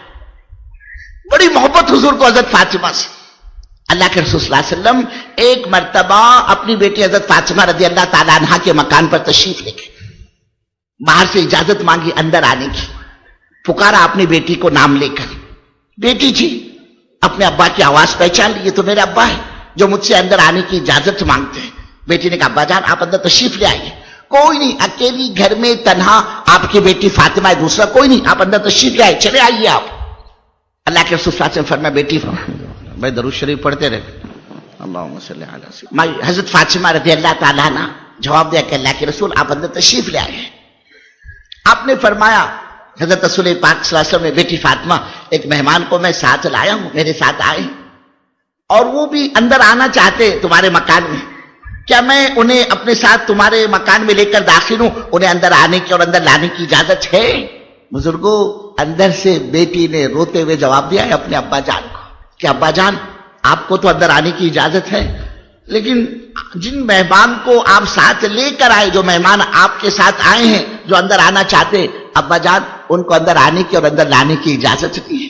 Speaker 1: بڑی محبت حضور کو حضرت فاطمہ سے. اللہ کے رسول صلی اللہ علیہ وسلم ایک مرتبہ اپنی بیٹی حضرت فاطمہ رضی اللہ تعالیٰ عنہا کے مکان پر تشریف لے گئے. باہر سے اجازت مانگی اندر آنے کی. پکارا اپنی بیٹی کو نام لے کر، بیٹی جی. اپنے ابا کی آواز پہچان لی، یہ تو میرے ابا ہے جو مجھ سے اندر آنے کی اجازت مانگتے ہیں. بیٹی نے کہا ابا جان آپ اندر تشریف لے آئیے. کوئی نہیں، اکیلی گھر میں تنہا آپ کی بیٹی فاطمہ ہے، دوسرا کوئی نہیں، آپ اندر تشریف لے آئے، چلے آئیے آپ. اللہ کے رسول صلی اللہ علیہ وسلم فرمایا بیٹی بھائی درود شریف پڑھتے رہے. اللہم صلی علی سیدنا. حضرت فاطمہ رضی اللہ تعالیٰ عنہ جواب دیا کہ اللہ کے رسول آپ اندر تشریف لے آئے ہیں. آپ نے فرمایا حضرت رسول پاک صلی اللہ علیہ وسلم نے، بیٹی فاطمہ ایک مہمان کو میں ساتھ لایا ہوں، میرے ساتھ آئے اور وہ بھی اندر آنا چاہتے تمہارے مکان میں، کیا میں انہیں اپنے ساتھ تمہارے مکان میں لے کر داخل ہوں؟ انہیں اندر آنے کی اور اندر لانے کی اجازت ہے؟ بزرگوں اندر سے بیٹی نے روتے ہوئے جواب دیا ہے اپنے ابا جان کو کہ ابا جان آپ کو تو اندر آنے کی اجازت ہے، لیکن جن مہمان کو آپ ساتھ لے کر آئے، جو مہمان آپ کے ساتھ آئے ہیں جو اندر آنا چاہتے، ابا جان ان کو اندر آنے کی اور اندر لانے کی اجازت نہیں ہے.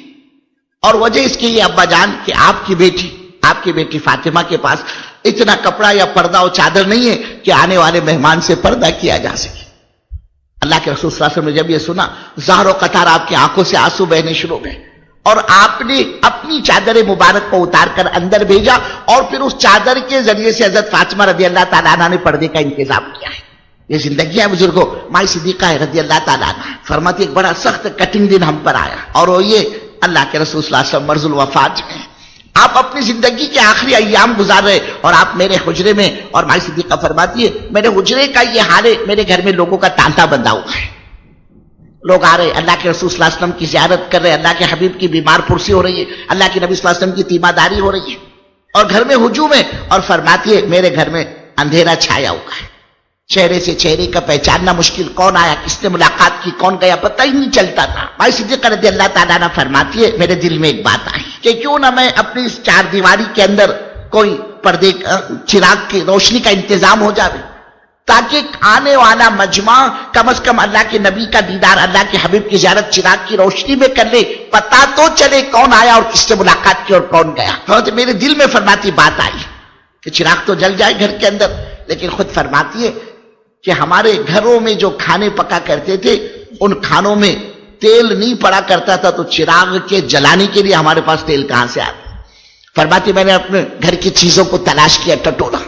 Speaker 1: اور وجہ اس کی یہ ابا جان کہ آپ کی بیٹی فاطمہ کے پاس اتنا کپڑا یا پردہ اور چادر نہیں ہے کہ آنے والے مہمان سے پردہ کیا جا سکے. اللہ کے رسول صلی اللہ علیہ وسلم نے جب یہ سنا، ظاہر و قطار آپ کی آنکھوں سے آنسو بہنے شروع ہوئے اور آپ نے اپنی چادر مبارک کو اتار کر اندر بھیجا اور پھر اس چادر کے ذریعے سے حضرت فاطمہ رضی اللہ تعالیٰ عنہ نے پردے کا انتظام کیا ہے. یہ زندگی ہے بزرگوں. مائی صدیقہ رضی اللہ تعالیٰ عنہ فرماتی ایک بڑا سخت کٹنگ دن ہم پر آیا، اور وہ یہ اللہ کے رسول صلی اللہ علیہ وسلم مرض الوفات ہیں. آپ اپنی زندگی کے آخری ایام گزار رہے اور آپ میرے حجرے میں، اور مائی صدیقہ فرماتی ہے میرے حجرے کا یہ حال ہے، میرے گھر میں لوگوں کا تانتا بندھا ہوا ہے. لوگ آ رہے، اللہ کے رسول صلی اللہ علیہ وسلم کی زیارت کر رہے، اللہ کے حبیب کی بیمار پرسی ہو رہی ہے، اللہ کے نبی صلی اللہ علیہ وسلم کی تیمارداری ہو رہی ہے، اور گھر میں ہجوم ہے. اور فرماتی ہے میرے گھر میں اندھیرا چھایا ہوا ہے، چہرے سے چہرے کا پہچاننا مشکل، کون آیا کس نے ملاقات کی کون گیا پتہ ہی نہیں چلتا تھا. مائی صدیقہ رضی اللہ تعالیٰ عنہ فرماتی ہے میرے دل میں ایک بات آئی کہ کیوں نہ میں اپنی اس چار دیواری کے اندر کوئی پردے چراغ کی روشنی کا انتظام ہو جائے، تاکہ آنے والا مجمع کم از کم اللہ کے نبی کا دیدار، اللہ کے حبیب کی زیارت چراغ کی روشنی میں کر لے، پتہ تو چلے کون آیا اور کس نے ملاقات کی اور کون گیا. تو میرے دل میں فرماتی بات آئی کہ چراغ تو جل جائے گھر کے اندر، لیکن خود فرماتی ہے کہ ہمارے گھروں میں جو کھانے پکا کرتے تھے ان کھانوں میں تیل نہیں پڑا کرتا تھا، تو چراغ کے جلانے کے لیے ہمارے پاس تیل کہاں سے آتا. فرماتی میں نے اپنے گھر کی چیزوں کو تلاش کیا، ٹٹولا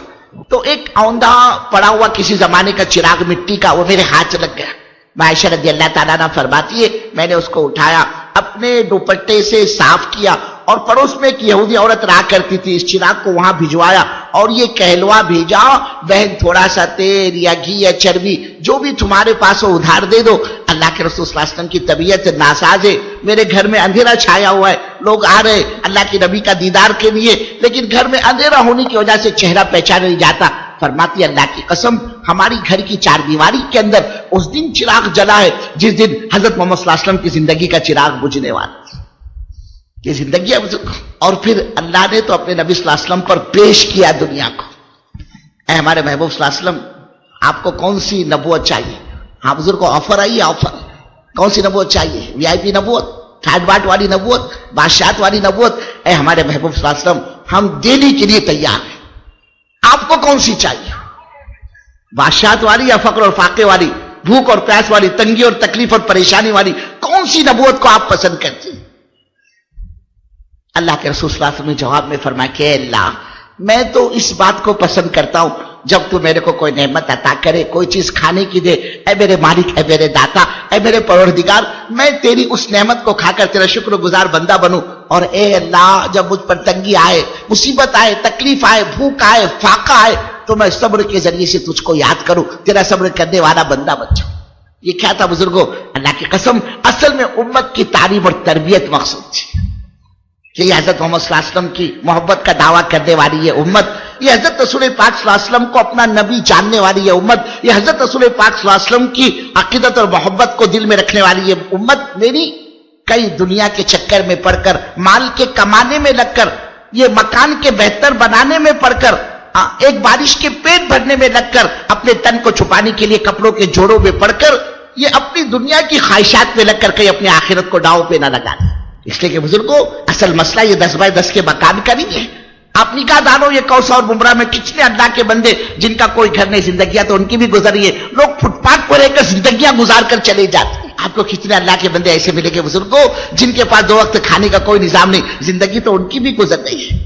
Speaker 1: تو ایک اوندھا پڑا ہوا کسی زمانے کا چراغ مٹی کا، وہ میرے ہاتھ لگ گیا. عائشہ رضی اللہ تعالیٰ عنہ فرماتی ہے میں نے اس کو اٹھایا، اپنے دوپٹے سے صاف کیا، اور پڑوس میں ایک یہودی عورت رہا کرتی تھی، اس چراغ کو وہاں بھجوایا اور یہ کہلوا بھیجا بہن تھوڑا سا تیل یا گھی یا چربی جو بھی تمہارے پاس ہو ادھار دے دو. اللہ کے رسول صلی اللہ علیہ وسلم کی طبیعت ناساز ہے، میرے گھر میں اندھیرا چھایا ہوا ہے، لوگ آ رہے اللہ کے نبی کا دیدار کے لیے، لیکن گھر میں اندھیرا ہونے کی وجہ سے چہرہ پہچانا نہیں جاتا. فرماتی اللہ کی قسم ہماری گھر کی چار دیواری کے اندر اس دن چراغ جلا ہے جس دن حضرت محمد صلی اللہ علیہ وسلم کی زندگی کا چراغ بجھنے والا تھا. یہ زندگی ہے. اور پھر اللہ نے تو اپنے نبی صلی اللہ علیہ وسلم پر پیش کیا دنیا کو. اے ہمارے محبوب صلی اللہ علیہ وسلم آپ کو کون سی نبوت چاہیے؟ ہاں بزرگ کو آفر آئی، آفر کون سی نبوت چاہیے؟ وی آئی پی نبوت، ٹھاٹ باٹ والی نبوت، بادشاہت والی نبوت؟ اے ہمارے محبوب صلی اللہ علیہ وسلم ہم دینے کے لیے تیار ہیں، آپ کو کون سی چاہیے؟ بادشاہت والی یا فقر اور فاقے والی، بھوک اور پیاس والی، تنگی اور تکلیف اور پریشانی والی، کون سی نبوت کو آپ پسند کرتے ہیں؟ اللہ کے رسول صلی اللہ علیہ وسلم نے جواب میں فرمایا کہ اللہ میں تو اس بات کو پسند کرتا ہوں جب تو میرے کو کوئی نعمت عطا کرے، کوئی چیز کھانے کی دے، اے میرے مالک، اے میرے داتا، اے میرے پروردگار، میں تیری اس نعمت کو کھا کر تیرا شکر گزار بندہ بنوں. اور اے اللہ جب مجھ پر تنگی آئے، مصیبت آئے، تکلیف آئے، بھوک آئے، فاقہ آئے، تو میں صبر کے ذریعے سے تجھ کو یاد کروں، تیرا صبر کرنے والا بندہ بن جاؤں. یہ کیا تھا بزرگوں؟ اللہ کی قسم اصل میں امت کی تعلیم اور تربیت مقصود تھی کہ یہ حضرت محمد صلی اللہ علیہ وسلم کی محبت کا دعویٰ کرنے والی یہ امت، یہ حضرت رسول پاک صلی اللہ علیہ وسلم کو اپنا نبی جاننے والی یہ امت، یہ حضرت رسول پاک صلی اللہ علیہ وسلم کی عقیدت اور محبت کو دل میں رکھنے والی یہ امت میری کئی دنیا کے چکر میں پڑ کر، مال کے کمانے میں لگ کر، یہ مکان کے بہتر بنانے میں پڑ کر، ایک بارش کے پیٹ بھرنے میں لگ کر، اپنے تن کو چھپانے کے لیے کپڑوں کے جوڑوں میں پڑ کر، یہ اپنی دنیا کی خواہشات میں لگ کر کہیں اپنی آخرت کو داؤ پہ نہ لگا دیں. اس لیے کہ بزرگوں، اصل مسئلہ یہ 10x10 کے مکان کا نہیں ہے. آپ نکاح دانو یہ کوثر اور بمراہ میں کتنے اللہ کے بندے جن کا کوئی گھر نہیں، زندگیاں تو ان کی بھی گزری ہے، لوگ فٹ پاتھ پر رہ کر زندگیاں گزار کر چلے جاتے ہیں. آپ کو کتنے اللہ کے بندے ایسے ملے گے بزرگوں جن کے پاس 2 وقت کھانے کا کوئی نظام نہیں، زندگی تو ان کی بھی گزر گئی ہے.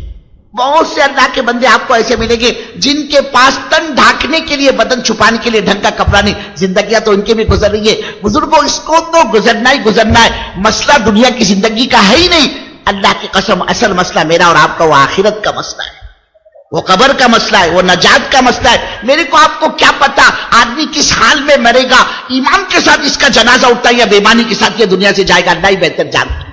Speaker 1: بہت سے اللہ کے بندے آپ کو ایسے ملیں گے جن کے پاس تن ڈھانکنے کے لیے، بدن چھپانے کے لیے ڈھنگ کا کپڑا نہیں، زندگیاں تو ان کی بھی گزر رہی ہے. بزرگوں، اس کو تو گزرنا ہی گزرنا ہے. مسئلہ دنیا کی زندگی کا ہے ہی نہیں. اللہ کی قسم، اصل مسئلہ میرا اور آپ کا وہ آخرت کا مسئلہ ہے، وہ قبر کا مسئلہ ہے، وہ نجات کا مسئلہ ہے. میرے کو آپ کو کیا پتا آدمی کس حال میں مرے گا، ایمان کے ساتھ اس کا جنازہ اٹھتا ہے یا بے ایمانی کے ساتھ یہ دنیا سے جائے گا، اللہ ہی بہتر جانتا ہے.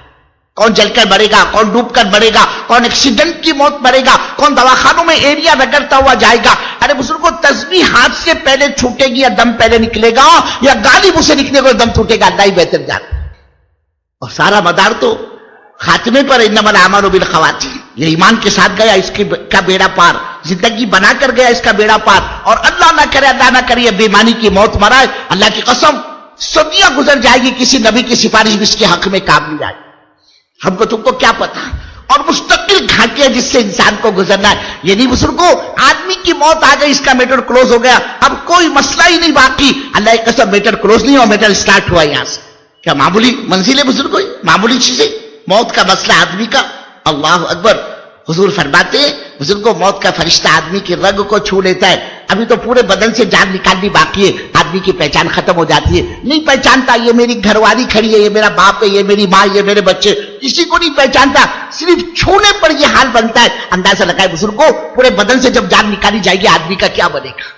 Speaker 1: کون جل کر مرے گا، کون ڈوب کر مرے گا، کون ایکسیڈنٹ کی موت مرے گا، کون دواخانوں میں ایریا رگڑتا ہوا جائے گا. ارے بزرگوں، تسبیح ہاتھ سے پہلے چھوٹے گی یا دم پہلے نکلے گا، یا گالی منہ سے نکلے گا دم چھوٹے گا، اللہ ہی بہتر جانتا ہے. اور سارا مدار تو خاتمے پر، انما الاعمال بالخواتیم. یہ ایمان کے ساتھ گیا، اس کا بیڑا پار، زندگی بنا کر گیا، اس کا بیڑا پار. اور اللہ نہ کرے، اللہ نہ کرے بے ایمانی کی موت مرائے، اللہ کی قسم صدیاں گزر جائے گی، کسی نبی کی سفارش بھی اس کے حق میں کام نہیں آئے. ہم کو تم کو کیا پتا. اور مستقل گھاٹیاں جس سے انسان کو گزرنا ہے. یہ نہیں بزرگوں، آدمی کی موت آ گئی، اس کا میٹر کلوز ہو گیا، اب کوئی مسئلہ ہی نہیں باقی. اللہ کی قسم میٹر کلوز نہیں ہوا، میٹر سٹارٹ ہوا یہاں سے. کیا معمولی منزل ہے بزرگوں، معمولی چیزیں؟ موت کا مسئلہ آدمی کا، اللہ اکبر. حضور فرماتے ہیں بزرگوں، موت کا فرشتہ آدمی کی رگ کو چھو لیتا ہے، ابھی تو پورے بدن سے جان نکالنی باقی ہے، آدمی کی پہچان ختم ہو جاتی ہے. نہیں پہچانتا یہ میری گھر والی کھڑی ہے، یہ میرا باپ ہے، یہ میری ماں، یہ میرے بچے، کسی کو نہیں پہچانتا. صرف چھونے پر یہ حال بنتا ہے. اندازہ لگائے بزرگوں، پورے بدن سے جب جان نکالی جائے گی آدمی کا کیا بنے گا.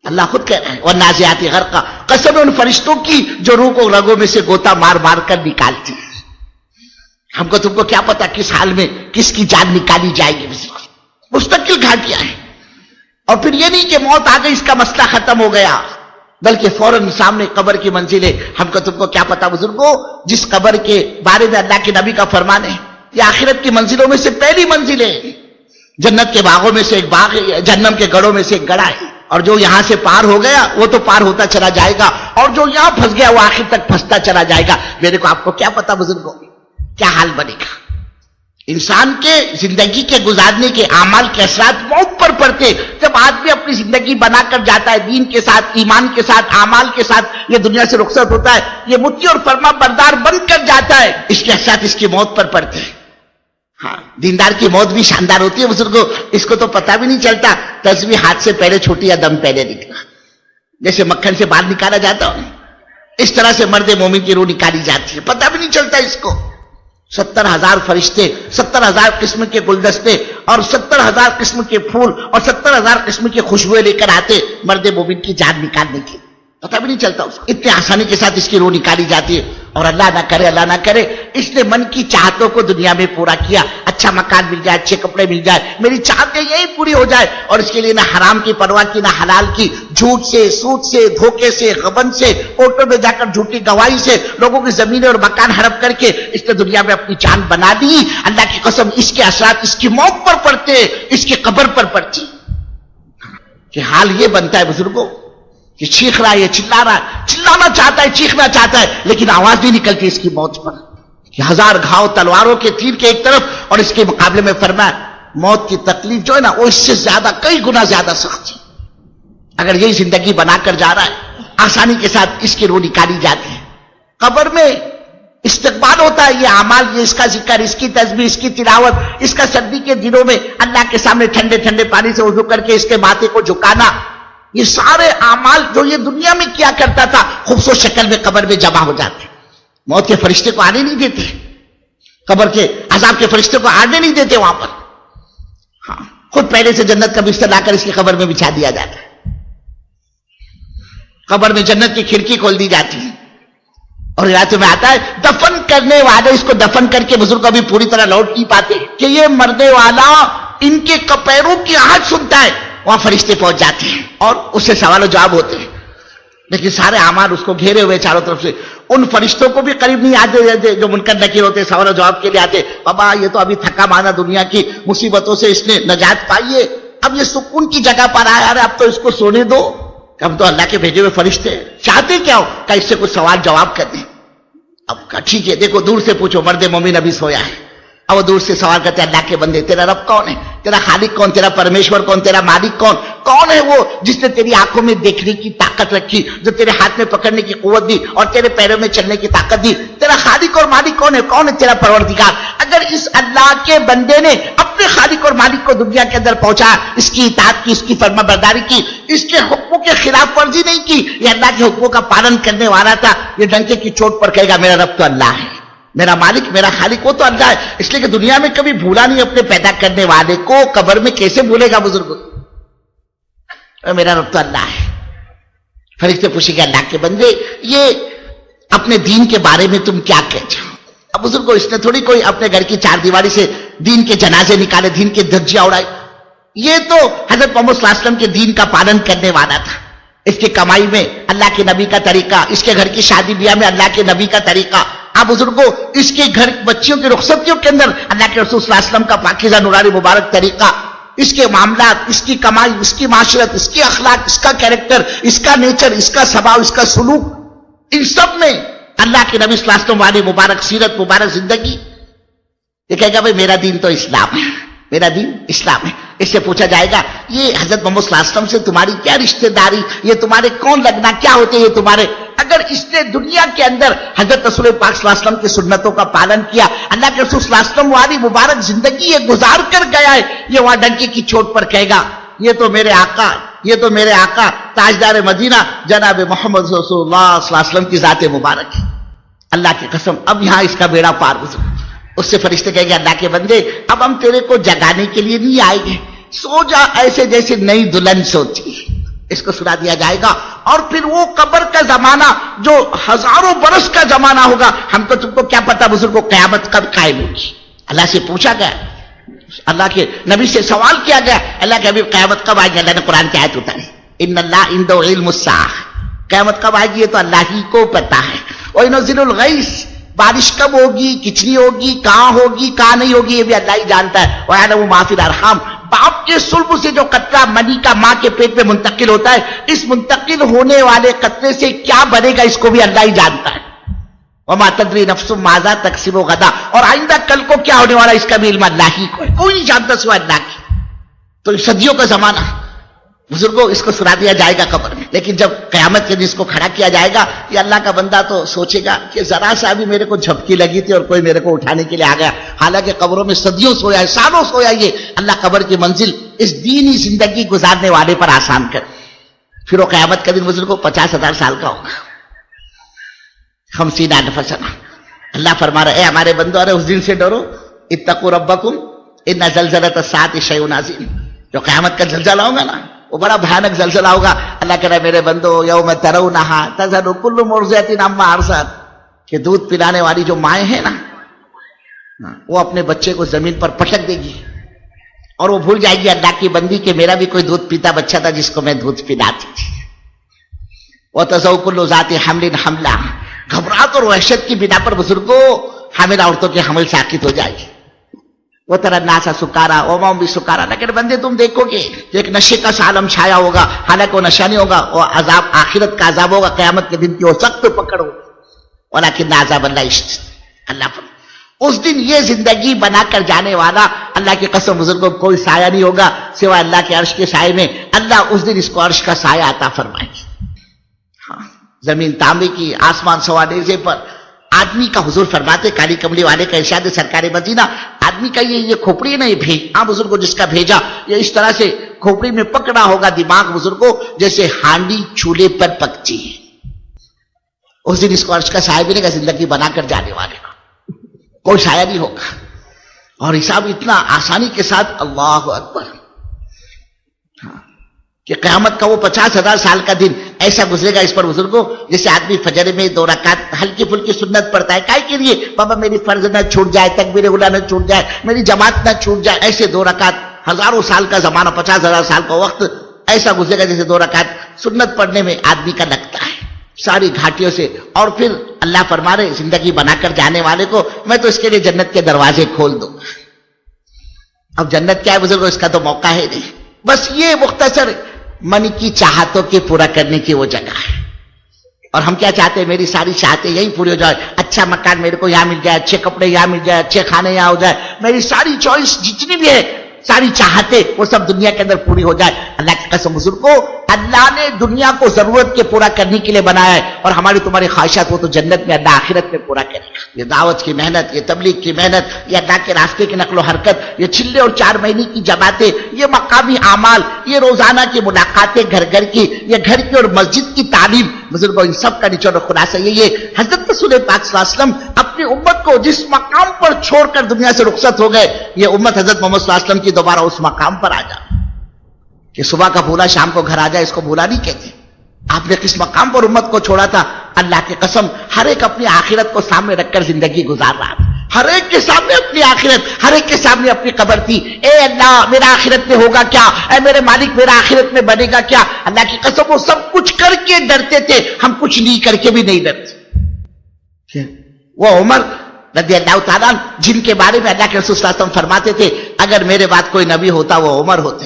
Speaker 1: اللہ خود کہہ رہا ہے والنازعات غرقا، قسم ان فرشتوں کی جو روح کو رگوں میں سے گوتا مار مار کر نکالتی ہے. ہم کو تم کو کیا پتا کس حال میں کس کی جان نکالی جائے گی. مستقل گھاٹیاں ہیں. اور پھر یہ نہیں کہ موت آ گئی اس کا مسئلہ ختم ہو گیا، بلکہ فوراً سامنے قبر کی منزل ہے. ہم کو تم کو کیا پتا بزرگوں، جس قبر کے بارے میں اللہ کے نبی کا فرمان ہے یہ آخرت کی منزلوں میں سے پہلی منزل ہے. جنت کے باغوں میں سے ایک باغ ہے، جہنم کے گڑھوں میں سے ایک گڑھا ہے. اور جو یہاں سے پار ہو گیا وہ تو پار ہوتا چلا جائے گا، اور جو یہاں پھنس گیا وہ آخر تک پھنستا چلا جائے گا. میرے کو آپ کو کیا پتا بزرگوں کیا حال بنے گا. انسان کے زندگی کے گزارنے کے اعمال کے اثرات موت پر پڑتے. جب آدمی اپنی زندگی بنا کر جاتا ہے دین کے ساتھ، ایمان کے ساتھ، اعمال کے ساتھ، یہ دنیا سے رخصت ہوتا ہے، یہ مطیع اور فرما بردار بن کر جاتا ہے، اس کے اثرات اس کی موت پر پڑتے ہیں. ہاں، دیندار کی موت بھی شاندار ہوتی ہے بزرگوں، اس کو تو پتہ بھی نہیں چلتا. تسبیح ہاتھ سے پہلے چھوٹی یا دم پہلے نکلا، جیسے مکھن سے بال نکالا جاتا ہو اس طرح سے مرد مومن کی روح نکالی جاتی ہے، پتہ بھی نہیں چلتا اس کو. 70,000 فرشتے، 70,000 قسم کے گلدستے اور 70,000 قسم کے پھول اور 70,000 قسم کی خوشبوئیں لے کر آتے مرد مومن کی جان نکالنے کی، پتہ بھی نہیں چلتا اس کو. اتنے آسانی کے ساتھ اس کی روح نکالی جاتی ہے. اور اللہ نہ کرے، اللہ نہ کرے اس نے من کی چاہتوں کو دنیا میں پورا کیا، اچھا مکان مل جائے، اچھے کپڑے مل جائے، میری چاہتیں یہی پوری ہو جائے، اور اس کے لیے نہ حرام کی پرواہ کی نہ حلال کی، جھوٹ سے، سود سے، دھوکے سے، غبن سے، کورٹوں میں جا کر جھوٹی گواہی سے لوگوں کی زمینیں اور مکان ہڑپ کر کے اس نے دنیا میں اپنی جان بنا دی. اللہ کی قسم اس کے اثرات اس کی موت پر پڑتے، اس کی قبر پر پڑتی. کہ حال یہ بنتا ہے بزرگوں کہ چیخ رہا ہے، یہ چلا رہا ہے، چلانا چاہتا ہے، چیخنا چاہتا ہے، لیکن آواز نہیں نکلتی اس کی موت پر. کہ 1000 گھاؤ تلواروں کے تیر کے ایک طرف، اور اس کے مقابلے میں فرمایا موت کی تکلیف جو ہے نا وہ اس سے زیادہ، کئی گنا زیادہ سخت ہے. اگر یہی زندگی بنا کر جا رہا ہے آسانی کے ساتھ اس کی روح نکالی جاتی ہے. قبر میں استقبال ہوتا ہے، یہ اعمال، یہ اس کا ذکر، اس کی تسبیح، اس کی تلاوت، اس کا سردی کے دنوں میں اللہ کے سامنے ٹھنڈے ٹھنڈے پانی سے وضو کر کے اس کے ماتھے کو جھکانا، یہ سارے اعمال جو یہ دنیا میں کیا کرتا تھا خوبصورت شکل میں قبر میں جمع ہو جاتے. موت کے فرشتے کو آنے نہیں دیتے، قبر کے عذاب کے فرشتے کو آنے نہیں دیتے وہاں پر. ہاں، خود پہلے سے جنت کا بستر لا کر اس کی قبر میں بچھا دیا جاتا ہے. قبر میں جنت کی کھڑکی کھول دی جاتی ہے. اور روایتوں میں آتا ہے دفن کرنے والے اس کو دفن کر کے بزرگ ابھی پوری طرح لوٹ نہیں پاتے کہ یہ مرنے والا ان کے کپیروں کی آہٹ سنتا ہے. وہاں فرشتے پہنچ جاتے ہیں اور اس سے سوال و جواب ہوتے ہیں. لیکن سارے اعمال اس کو گھیرے ہوئے چاروں طرف سے. ان فرشتوں کو بھی قریب نہیں آتے جو منکر نکیر ہوتے, سوال و جواب کے لیے آتے. بابا یہ تو ابھی تھکا مانا دنیا کی مصیبتوں سے اس نے نجات پائی ہے, اب یہ سکون کی جگہ پر آیا, ارے اب تو اس کو سونے دو. ہم تو اللہ کے بھیجے ہوئے فرشتے چاہتے کیا ہو کہ اس سے کچھ سوال جواب کر دیں. اب ٹھیک ہے, دیکھو دور سے پوچھو مرد مومن ابھی سویا ہے, اب وہ دور سے سوال کرتے ہیں اللہ کے بندے تیرا رب کون ہے, تیرا خالق کون, تیرا پرمیشور کون, تیرا مالک کون, کون ہے وہ جس نے تیری آنکھوں میں دیکھنے کی طاقت رکھی, جو تیرے ہاتھ میں پکڑنے کی قوت دی اور تیرے پیروں میں چلنے کی طاقت دی, تیرا خالق اور مالک کون ہے, کون ہے تیرا پروردگار. اگر اس اللہ کے بندے نے اپنے خالق اور مالک کو دنیا کے اندر پہنچا, اس کی اطاعت کی, اس کی فرما برداری کی, اس کے حکموں کے خلاف ورزی نہیں کی, یہ اللہ کے حکموں کا پالن کرنے والا تھا, یہ ڈنکے کی چوٹ پر کہے گا میرا رب تو اللہ ہے, میرا مالک میرا خالق وہ تو اللہ ہے. اس لیے کہ دنیا میں کبھی بھولا نہیں اپنے پیدا کرنے والے کو, قبر میں کیسے بھولے گا بزرگ, میرا رب تو اللہ ہے. فرشتے پوچھے گا اللہ کے بندے یہ اپنے دین کے بارے میں تم کیا کہتے ہو. اب بزرگوں اس نے تھوڑی کوئی اپنے گھر کی چار دیواری سے دین کے جنازے نکالے, دین کے دھجیاں اڑائی. یہ تو حضرت محمد صلی اللہ علیہ وسلم کے دین کا پالن کرنے والا تھا. اس کی کمائی میں اللہ کے نبی کا طریقہ, اس کے گھر کی شادی بیاہ میں اللہ کے نبی کا طریقہ. آپ بزرگوں اس کے گھر بچیوں کی رخصتیوں کے اندر اللہ کے رسول صلی اللہ علیہ وسلم کا پاکیزہ نورانی مبارک طریقہ, اس کے معاملات, اس کی کمائی, اس کی معاشرت, اس کے اخلاق, اس کا کیریکٹر, اس کا نیچر, اس کا سباؤ, اس کا سلوک, ان سب میں اللہ کے نبی صلی اللہ علیہ وسلم والی مبارک سیرت, مبارک زندگی. یہ کہے گا بھائی میرا دین تو اسلام ہے, میرا دین اسلام ہے. اس سے پوچھا جائے گا یہ حضرت محمد صلی اللہ علیہ وسلم سے تمہاری کیا رشتہ داری, یہ تمہارے کون لگنا, کیا ہوتے یہ تمہارے. اگر اس نے دنیا کے اندر حضرت رسول پاک صلی اللہ علیہ وسلم کی سنتوں کا پالن کیا, اللہ کے رسول صلی اللہ علیہ وسلم والی مبارک زندگی یہ گزار کر گیا ہے, یہ وہاں ڈنکے کی چوٹ پر کہے گا یہ تو میرے آقا, یہ تو میرے آقا تاجدار مدینہ جناب محمد رسول اللہ صلی اللہ علیہ وسلم کی ذات مبارک ہے. اللہ کی قسم اب یہاں اس کا بیڑا پار گزر. اس سے فرشتے کہیں گے اللہ کے بندے اب ہم تیرے کو جگانے کے لیے نہیں آئے گے, سو جا ایسے جیسے نئی دلہن سوتی ہے. اس کو سنا دیا جائے گا اور پھر وہ قبر کا زمانہ جو ہزاروں برس کا زمانہ ہوگا, ہم تو تم کو کیا پتا بزرگوں قیامت کب قائم ہوگی. اللہ سے پوچھا گیا, اللہ کے نبی سے سوال کیا گیا, اللہ کے حبیب قیامت کب آئے گی. اللہ نے قرآن کی آیت اتاری, ان اللہ عنده علم الساعہ, قیامت کب آئے گی یہ تو اللہ ہی کو پتا ہے. وَيُنَزِّلُ الْغَيْثَ, بارش کب ہوگی, کتنی ہوگی, کہاں ہوگی, کہاں نہیں ہوگی, یہ بھی اللہ ہی جانتا ہے. وَيَعْلَمُ مَا فِي الْأَرْحَامِ, باپ کے صلب سے جو قطرہ منی کا ماں کے پیٹ میں منتقل ہوتا ہے, اس منتقل ہونے والے قطرے سے کیا بنے گا اس کو بھی اللہ ہی جانتا ہے. وَمَا تَدْرِي نَفْسٌ مَاذَا تَكْسِبُ غَدًا, اور آئندہ کل کو کیا ہونے والا اس کا بھی علم اللہ ہی کو ہے, کوئی نہیں جانتا سوائے اللہ کی. تو صدیوں کا زمانہ بزرگوں اس کو سنا دیا جائے گا قبر میں. لیکن جب قیامت کے دن اس کو کھڑا کیا جائے گا, یہ اللہ کا بندہ تو سوچے گا کہ ذرا سا بھی میرے کو جھپکی لگی تھی اور کوئی میرے کو اٹھانے کے لیے آ گیا, حالانکہ قبروں میں صدیوں سویا ہے, سالوں سویا. یہ اللہ قبر کی منزل اس دینی زندگی گزارنے والے پر آسان کر. پھر وہ قیامت کا دن بزرگوں 50,000 سال کا ہوگا, 50,000 سنہ. اللہ فرما رہا ہے اے ہمارے بندو, ارے اس دن سے ڈرو, اتقوا ربکم ان زلزلۃ الساعۃ شیء عظیم. جو قیامت کا زلزلہ ہوگا نا وہ بڑا بھیانک زلزلہ ہوگا. اللہ کہہ رہا ہے میرے بندو یوم ترونہا تذہل کل مرضعۃ عما ارضعت, کہ دودھ پلانے والی جو مائیں ہیں نا وہ اپنے بچے کو زمین پر پٹک دے گی اور وہ بھول جائے گی اللہ کی بندی کہ میرا بھی کوئی دودھ پیتا بچہ تھا جس کو میں دودھ پلاتی تھی. وتضع کل ذات حمل حملہ, گھبراہٹ اور وحشت کی بنا پر بزرگوں حاملہ عورتوں کے حمل ساقط ہو جائے گی. وہ ترى الناس سکارا وما هم بسکارا, لیکن بندے تم دیکھو گے کہ ایک نشے کا عالم چھایا ہوگا, حالانکہ وہ نشہ نہیں ہوگا, وہ عذاب آخرت کا عذاب ہوگا, قیامت کے دن کی وہ سخت پکڑ ہوگی. ولکن عذاب اللہ شدید, اللہ پر اس دن یہ زندگی بنا کر جانے والا اللہ کی قسم بزرگوں کوئی سایہ نہیں ہوگا سوائے اللہ کے عرش کے سائے میں. اللہ اس دن اس کو عرش کا سایہ عطا فرمائے گی. ہاں زمین تانبے کی, آسمان سوا نیزے پر. آدمی کا حضور فرماتے کالی کملی والے کا ارشاد سرکار مدینہ, آدمی کا یہ کھوپڑی نہیں بھیج, ہاں بزرگوں جس کا بھیجا یہ اس طرح سے کھوپڑی میں پکڑا ہوگا دماغ بزرگوں جیسے ہانڈی چولہے پر پکتی ہے. اس دن اس کو عرش کا سایہ ملے گا زندگی بنا کر جانے والے کا, کوئی سایہ نہیں ہوگا. اور حساب اتنا آسانی کے ساتھ, اللہ اکبر, کہ قیامت کا وہ 50,000 سال کا دن ایسا گزرے گا اس پر بزرگوں جیسے آدمی فجر میں 2 رکعت ہلکی پھلکی سنت پڑھتا ہے, کائے کے لیے بابا میری فرض نہ چھوٹ جائے, تکبیر اولیٰ نہ چھوٹ جائے, میری جماعت نہ چھوٹ جائے. ایسے 2 رکعت ہزاروں سال کا زمانہ, 50,000 سال کا وقت ایسا گزرے گا جیسے 2 رکعت سنت پڑھنے میں آدمی کا لگتا ہے. ساری گھاٹیوں سے. اور پھر اللہ فرما رہے زندگی بنا کر جانے والے کو میں تو اس کے لیے جنت کے دروازے کھول دوں. اب جنت کیا ہے بزرگوں، اس کا تو موقع ہے نہیں. بس یہ مختصر من کی چاہتوں کے پورا کرنے کی وہ جگہ ہے. اور ہم کیا چاہتے ہیں؟ میری ساری چاہتے یہی پوری ہو جائے. اچھا مکان میرے کو یہاں مل جائے، اچھے کپڑے یہاں مل جائے، اچھے کھانے یہاں ہو جائے. میری ساری چوائس جتنی بھی ہے، ساری چاہتے وہ سب دنیا کے اندر پوری ہو جائے. اللہ کی قسم بزرگوں، اللہ نے دنیا کو ضرورت کے پورا کرنے کے لیے بنایا ہے. اور ہماری تمہاری خواہشات وہ تو جنت میں اللہ آخرت میں پورا کرے گا. یہ دعوت کی محنت، یہ تبلیغ کی محنت، یہ اللہ کے راستے کی نقل و حرکت، یہ چلے اور 4 مہینے کی جماعتیں، یہ مقامی اعمال، یہ روزانہ کی ملاقاتیں گھر گھر کی، یہ گھر کی اور مسجد کی تعلیم، بزرگوں ان سب کا نچوڑ خلاصہ یہ حضرت رسول پاک صلی اللہ علیہ وسلم اپنی امت کو جس مقام پر چھوڑ کر دنیا سے رخصت ہو گئے، یہ امت حضرت محمد صلی اللہ علیہ وسلم کی دوبارہ اس مقام پر آ جائے کہ صبح کا بھولا شام کو گھر آ جائے. اس کو بھولا نہیں کہتے. آپ نے کس مقام پر امت کو چھوڑا تھا؟ اللہ کی قسم ہر ایک اپنی آخرت کو سامنے رکھ کر زندگی گزار رہا تھا. ہر ایک کے سامنے اپنی آخرت، ہر ایک کے سامنے اپنی قبر تھی. اے اللہ میرا آخرت میں ہوگا کیا؟ اے میرے مالک میرا آخرت میں بنے گا کیا؟ اللہ کی قسم وہ سب کچھ کر کے ڈرتے تھے، ہم کچھ نہیں کر کے بھی نہیں ڈرتے. وہ عمر رضی اللہ تعالیٰ جن کے بارے میں اللہ کے رسول صلی اللہ علیہ وسلم فرماتے تھے اگر میرے بعد کوئی نبی ہوتا وہ عمر ہوتے.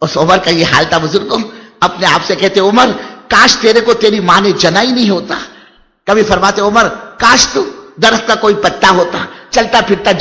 Speaker 1: اس عمر کا یہ حال تھا بزرگوں. اپنے آپ سے کہتے عمر کاش تیرے کو تیری ماں نے جنا ہی نہیں ہوتا. کبھی فرماتے عمر کاش تو درخت کا کوئی پتا ہوتا، چلتا پھرتا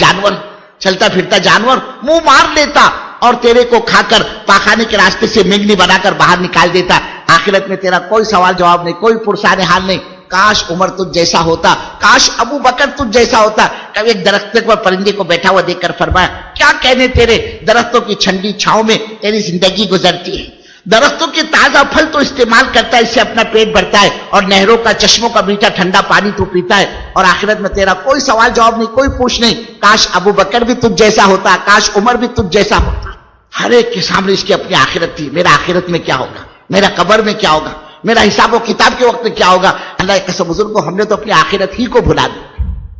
Speaker 1: جانور منہ مار لیتا اور تیرے کو کھا کر پاخانے کے راستے سے مینگنی بنا کر باہر نکال دیتا. آخرت میں تیرا کوئی سوال جواب نہیں، کوئی پرسان حال نہیں. کاش عمر تجھ جیسا ہوتا، کاش ابو بکر تجھ جیسا ہوتا. کبھی ایک درخت پر پرندے کو بیٹھا ہوا دیکھ کر فرمایا کیا کہنے تیرے، درختوں کی ٹھنڈی چھاؤں میں تیری زندگی گزرتی ہے. درختوں کے تازہ پھل تو استعمال کرتا ہے، اس سے اپنا پیٹ بھرتا ہے، اور نہروں کا چشموں کا میٹھا ٹھنڈا پانی تو پیتا ہے. اور آخرت میں تیرا کوئی سوال جواب نہیں، کوئی پوچھ نہیں. کاش ابو بکر بھی تجھ جیسا ہوتا، کاش عمر بھی تجھ جیسا ہوتا. ہر ایک کے سامنے اس کی اپنی آخرت تھی. میرا آخرت میں کیا ہوگا، میرا قبر میں کیا ہوگا، میرا حساب و کتاب کے وقت میں کیا ہوگا. اللہ کے قسم بزرگوں ہم نے تو اپنی آخرت ہی کو بھلا دی،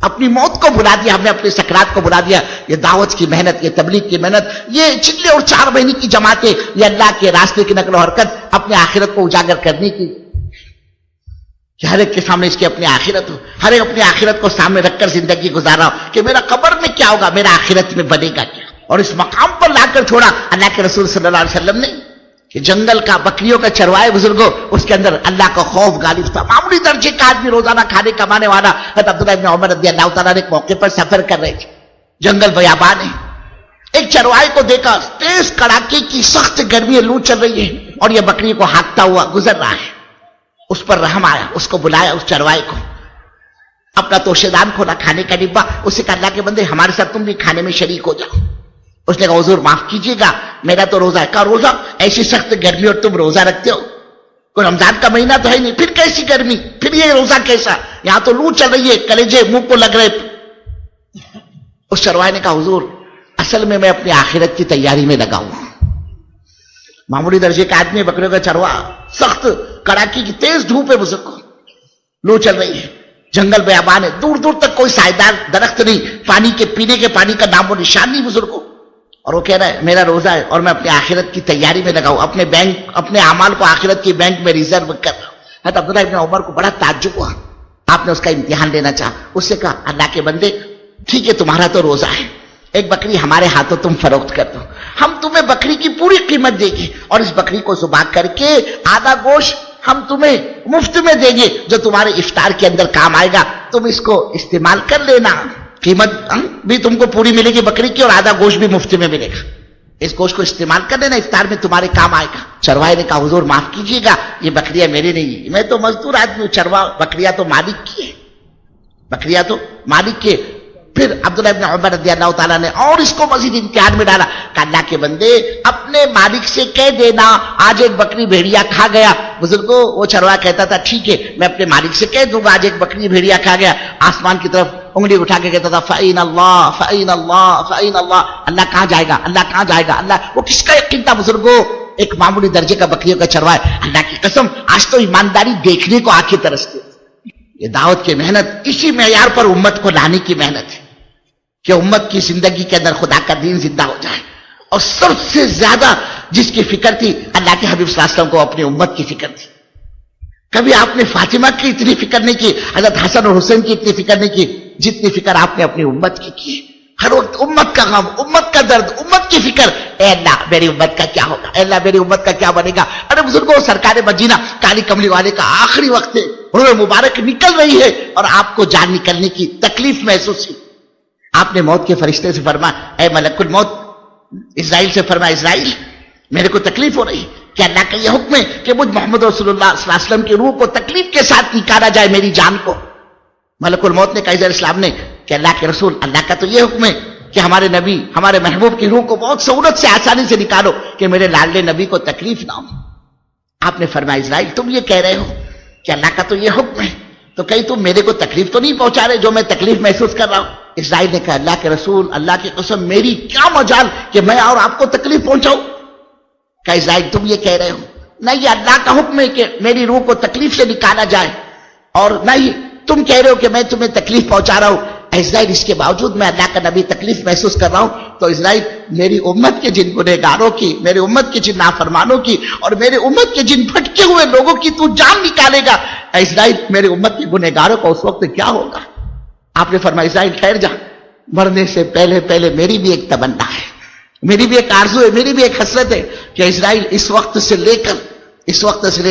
Speaker 1: اپنی موت کو بھلا دیا، ہم نے اپنی سکرات کو بھلا دیا. یہ دعوت کی محنت، یہ تبلیغ کی محنت، یہ چلے اور 4 مہینے کی جماعتیں، یہ اللہ کے راستے کی نقل و حرکت، اپنے آخرت کو اجاگر کرنے کی کہ ہر ایک کے سامنے اس کی اپنی آخرت ہو. ہر ایک اپنی آخرت کو سامنے رکھ کر زندگی گزارا ہو کہ میرا قبر میں کیا ہوگا، میرا آخرت میں بنے گا کیا. اور اس مقام پر لا کر چھوڑا اللہ کے رسول صلی اللہ علیہ وسلم نے کہ جنگل کا بکریوں کا چروائے بزرگوں، اس کے اندر اللہ کا خوف غالب تھا. معمولی درجے کا آدمی روزانہ کھانے کمانے والا حضرت عبداللہ بن عمر رضی اللہ تعالیٰ نے ایک موقع پر سفر کر رہے تھے، جنگل بیابان ہے. ایک چروائے کو دیکھا، تیز کڑاکے کی سخت گرمی، لو چل رہی ہے اور یہ بکری کو ہانکتا ہوا گزر رہا ہے. اس پر رحم آیا، اس کو بلایا، اس چروائے کو. اپنا توشے دان کھولا، کھانے کا ڈبہ، اسے کہا اللہ کے بندے ہمارے ساتھ تم بھی کھانے میں شریک ہو جاؤ. اس نے کہا حضور معاف کیجیے گا میرا تو روزہ ہے. کہا روزہ؟ ایسی سخت گرمی اور تم روزہ رکھتے ہو؟ کوئی رمضان کا مہینہ تو ہے نہیں، پھر کیسی گرمی، پھر یہ روزہ کیسا؟ یہاں تو لو چل رہی ہے، کلیجے منہ کو لگ رہے. اس چروائے نے کہا حضور اصل میں اپنی آخرت کی تیاری میں لگا ہوں. معمولی درجے کا آدمی، بکریوں کا چروا، سخت کڑاکی کی تیز دھوپ ہے بزرگ کو، لو چل رہی ہے، جنگل بیابان ہے، دور دور تک کوئی سائیدار درخت نہیں، پانی کے پینے کے پانی کا نام و نشان نہیں بزرگوں. اور وہ کہہ رہا ہے میرا روزہ ہے اور میں اپنی آخرت کی تیاری میں لگا ہوں، اپنے بینک، اپنے اعمال کو آخرت کی بینک میں ریزرو کر رہا ہوں. حضرت عبداللہ ابن عمر کو بڑا تعجب ہوا. آپ نے اس کا امتحان لینا چاہا. اس سے کہا اللہ کے بندے ٹھیک ہے تمہارا تو روزہ ہے، ایک بکری ہمارے ہاتھوں تم فروخت کر دو، ہم تمہیں بکری کی پوری قیمت دیں گے اور اس بکری کو ذبح کر کے آدھا گوشت ہم تمہیں مفت میں دیں گے جو تمہارے افطار کے اندر کام آئے گا، تم اس کو استعمال کر لینا. قیمت بھی تم کو پوری ملے گی بکری کی اور آدھا گوشت بھی مفت میں ملے گا. اس گوشت کو استعمال کر لینا، افطار میں تمہارے کام آئے گا. چروائے نے کہا حضور معاف کیجیے گا یہ بکریاں میری نہیں، میں تو مزدور آدمی ہوں، چروا بکریاں تو مالک کی ہے، بکریاں تو مالک کی. پھر عبداللہ ابن عمر رضی اللہ تعالیٰ نے اور اس کو مزید امتحان میں ڈالا کہ اللہ کے بندے اپنے مالک سے کہہ دینا آج ایک بکری بھیڑیا کھا گیا. بزرگوں وہ چروا کہتا تھا ٹھیک ہے میں اپنے مالک سے کہہ دوں گا آج ایک بکری بھیڑیا کھا گیا. آسمان کی طرف انگلی اٹھا کے کہتا تھا فَإِنَ اللَّهَ فَإِنَ اللَّهَ فَإِنَ اللَّهَ، اللہ کہاں جائے گا، اللہ کہاں جائے گا، اللہ. وہ کس کا یقین تھا بزرگوں؟ ایک معمولی درجے کا بکریوں کا چروا ہے. اللہ کی قسم آج تو ایمانداری دیکھنے کو آنکھیں ترستی. یہ دعوت کی محنت اسی معیار پر امت کو لانے کی محنت ہے کہ امت کی زندگی کے اندر خدا کا دین زندہ ہو جائے. اور سب سے زیادہ جس کی فکر تھی اللہ کے حبیب صلی اللہ علیہ وسلم کو اپنی امت کی فکر تھی. کبھی آپ نے فاطمہ کی اتنی فکر نہیں کی, حضرت حسن اور حسین کی اتنی فکر نہیں کی جتنی فکر آپ نے اپنی امت کی. ہر وقت امت کا غم, امت کا درد, امت کی فکر. اے اللہ میری امت کا کیا ہوگا, اے اللہ میری امت کا کیا بنے گا. ارے بزرگوں, سرکار مدینہ کالی کملی والے کا آخری وقت ہے, روح مبارک نکل رہی ہے اور آپ کو جان نکلنے کی تکلیف محسوس ہوئی. آپ نے موت کے فرشتے سے فرمایا, اے ملک الموت, اسرائیل سے فرمایا, اسرائیل میرے کو تکلیف ہو رہی ہے, کہ اللہ کا یہ حکم ہے کہ مجھ محمد رسول اللہ صلی اللہ علیہ وسلم کی روح کو تکلیف کے ساتھ نکالا جائے میری جان کو. ملک الموت نے کہا علیہ السلام نے کہ اللہ کے رسول, اللہ کا تو یہ حکم ہے کہ ہمارے نبی, ہمارے محبوب کی روح کو بہت سہولت سے, آسانی سے نکالو کہ میرے لاڈلے نبی کو تکلیف نہ ہو. آپ نے فرمایا, اسرائیل تم یہ کہہ رہے ہو کہ اللہ کا تو یہ حکم ہے, تو کہیں تم میرے کو تکلیف تو نہیں پہنچا رہے جو میں تکلیف محسوس کر رہا ہوں. اسرائیل نے کہا, اللہ کے رسول, اللہ کی قسم میری کیا مجال کہ میں اور آپ کو تکلیف پہنچاؤں. کہا اسرائیل تم یہ کہہ رہے ہو, نہیں یہ اللہ کا حکم ہے کہ میری روح کو تکلیف سے نکالا جائے, اور نہیں تم کہہ رہے ہو کہ میں تمہیں تکلیف پہنچا رہا ہوں. اسرائیل اس کے باوجود میں اللہ کا نبی تکلیف محسوس کر رہا ہوں, تو اسرائیل میری امت کے جن گنہگاروں کی, میری امت کے جن نافرمانوں کی اور میری امت کے جن بھٹکے ہوئے لوگوں کی تو جان نکالے گا. اسرائیل میری امت کے گنہگاروں کا اس وقت کیا ہوگا. آپ نے فرمایا, اسرائیل ٹھہر جا, مرنے سے پہلے پہلے میری بھی ایک تمنا ہے, میری بھی ایک آرزو ہے, میری بھی ایک حسرت ہے کہ اسرائیل اس وقت سے لے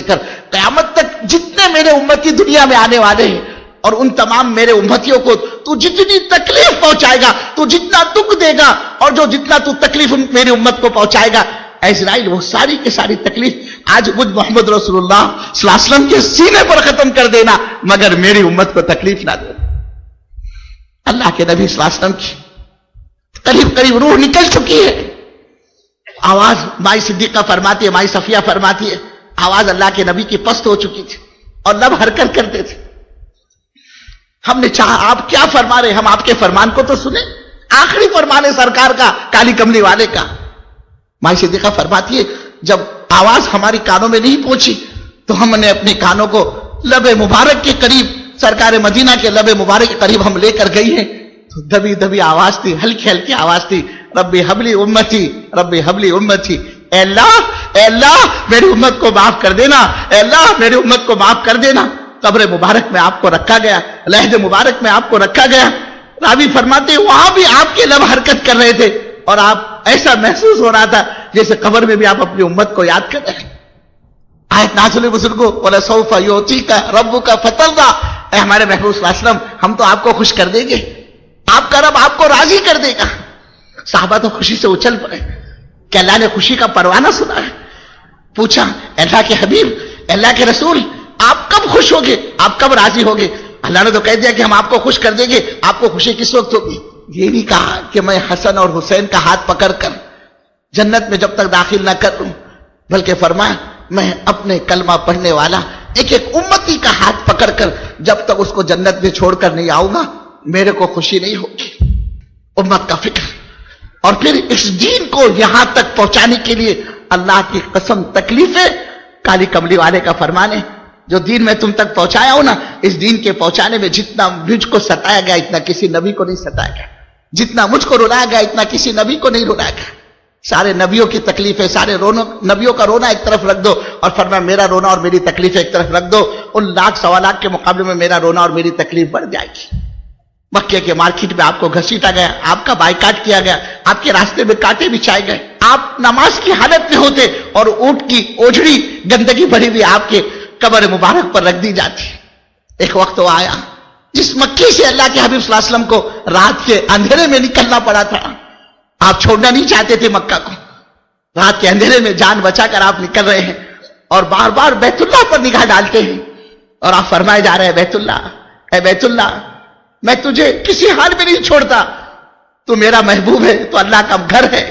Speaker 1: کر قیامت تک جتنے میرے امتی دنیا میں آنے والے ہیں اور ان تمام میرے امتیوں کو تو جتنی تکلیف پہنچائے گا, تو جتنا دکھ دے گا, اور جو جتنا تو تکلیف میری امت کو پہنچائے گا, اسرائیل وہ ساری کی ساری تکلیف آج مجھ محمد رسول اللہ صلی اللہ علیہ وسلم کے سینے پر ختم کر دینا, مگر میری امت کو تکلیف نہ دے. اللہ کے نبی صلی اللہ علیہ وسلم کی قریب قریب روح نکل چکی ہے. آواز مائی صدیقہ فرماتی ہے, مائی صفیہ فرماتی ہے, آواز اللہ کے نبی کی پست ہو چکی تھی اور لب حرکت کرتے تھے. ہم نے چاہا آپ کیا فرما رہے, ہم آپ کے فرمان کو تو سنیں, آخری فرمان ہے سرکار کا, کالی کملی والے کا. مائی صدیقہ فرماتی ہے, جب آواز ہماری کانوں میں نہیں پہنچی تو ہم نے اپنے کانوں کو لب مبارک کے قریب, سرکار مدینہ کے لب مبارک کے قریب ہم لے کر گئی ہیں, تو دبی دبی آواز تھی, ہلکی ہلکی آواز تھی, ربی حبلی امتی, ربی حبلی امتی. اے اللہ میری امت کو معاف کر دینا, اے اللہ میری امت کو معاف کر دینا. قبر مبارک میں آپ کو رکھا گیا, لحد مبارک میں آپ کو رکھا گیا. راوی فرماتے وہاں بھی آپ کے لب حرکت کر رہے تھے اور آپ ایسا محسوس ہو رہا تھا جیسے قبر میں بھی آپ اپنی امت کو یاد کر رہے ہیں. آیت نازل ہوئی بزرگوں, وَلَسَوْفَ يُعْطِيكَ رَبُّكَ فَتَرْضَىٰ, اے ہمارے محبوب صلی اللہ علیہ وسلم, ہم تو آپ کو خوش کر دیں گے, آپ کا رب آپ کو راضی کر دے گا. صحابہ تو خوشی سے اچھل پڑے کہ اللہ نے خوشی کا پروانہ سنا ہے. پوچھا, اللہ کے حبیب, اللہ کے رسول, آپ کب خوش ہوگے, آپ کب راضی ہوگے؟ اللہ نے تو کہہ دیا کہ ہم آپ کو خوش کر دیں گے, آپ کو خوشی کس وقت ہوگی؟ یہ نہیں کہا کہ میں حسن اور حسین کا ہاتھ پکڑ کر جنت میں جب تک داخل نہ کر لوں, بلکہ فرمایا میں اپنے کلمہ پڑھنے والا ایک ایک امتی کا ہاتھ پکڑ کر جب تک اس کو جنت میں چھوڑ کر نہیں آؤں گا میرے کو خوشی نہیں ہوگی. امت کا فکر, اور پھر اس دین کو یہاں تک پہنچانے کے لیے اللہ کی قسم تکلیفیں. کالی کملی والے کا فرمان ہے, جو دین میں تم تک پہنچایا ہو نا, اس دین کے پہنچانے میں جتنا مجھ کو ستایا گیا اتنا کسی نبی کو نہیں ستایا گیا, جتنا مجھ کو رلایا گیا اتنا کسی نبی کو نہیں رلایا گیا. سارے نبیوں کی تکلیفیں, سارے نبیوں کا رونا ایک طرف رکھ دو, اور فرمایا میرا رونا اور میری تکلیفیں ایک طرف رکھ دو, ان لاکھ سوا لاکھ کے مقابلے میں میرا رونا اور میری تکلیف بڑھ جائے گی. مکے کے مارکیٹ میں آپ کو گھسیٹا گیا, آپ کا بائیکاٹ کیا گیا, آپ کے راستے میں کانٹے بچھائے گئے, آپ نماز کی حالت میں ہوتے اور اونٹ کی اوجڑی گندگی بھری ہوئی آپ کے قبر مبارک پر رکھ دی جاتی. ایک وقت وہ آیا جس مکی سے اللہ کے حبیب صلی اللہ علیہ وسلم کو رات کے اندھیرے میں نکلنا پڑا تھا. آپ چھوڑنا نہیں چاہتے تھے مکہ کو, رات کے اندھیرے میں جان بچا کر آپ نکل رہے ہیں اور بار بار بیت اللہ پر نگاہ ڈالتے ہیں, اور آپ فرمائے جا رہے ہیں بیت اللہ, اے بیت اللہ, میں تجھے کسی حال میں نہیں چھوڑتا, تو میرا محبوب ہے, تو اللہ کا گھر ہے,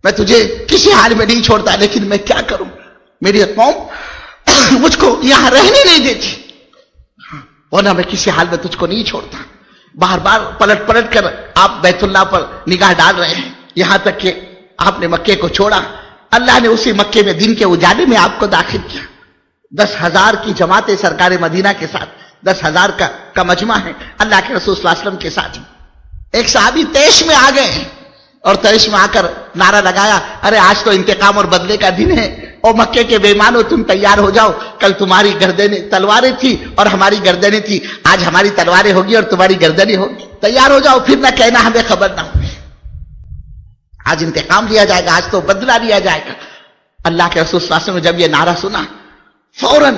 Speaker 1: میں تجھے کسی حال میں نہیں چھوڑتا, لیکن میں کیا کروں, میری قوم مجھ کو یہاں رہنے نہیں دیتی, ورنہ میں کسی حال میں تجھ کو نہیں چھوڑتا. بار بار پلٹ پلٹ کر آپ بیت اللہ پر نگاہ ڈال رہے ہیں, یہاں تک کہ آپ نے مکے کو چھوڑا. اللہ نے اسی مکے میں دن کے اجالے میں آپ کو داخل کیا. 10,000 کی جماعت سرکار مدینہ کے ساتھ, 10,000 کا مجمع ہے اللہ کے رسول صلی اللہ علیہ وسلم کے ساتھ. ایک صحابی تیش میں آ گئے اور تیش میں آ کر نعرہ لگایا, ارے آج تو انتقام اور بدلے کا دن ہے, او مکے کے بےمانو تم تیار ہو جاؤ، کل تمہاری گردنیں تلواریں تھی اور ہماری گردنیں تھی، آج ہماری تلواریں ہوگی اور تمہاری گردنیں ہوگی، تیار ہو جاؤ، پھر نہ کہنا ہمیں خبر نہ ہوئی۔ آج انتقام لیا جائے گا، آج تو بدلہ لیا جائے گا۔ اللہ کے رسول صلی اللہ علیہ وسلم نے جب یہ نعرہ سنا، فوراً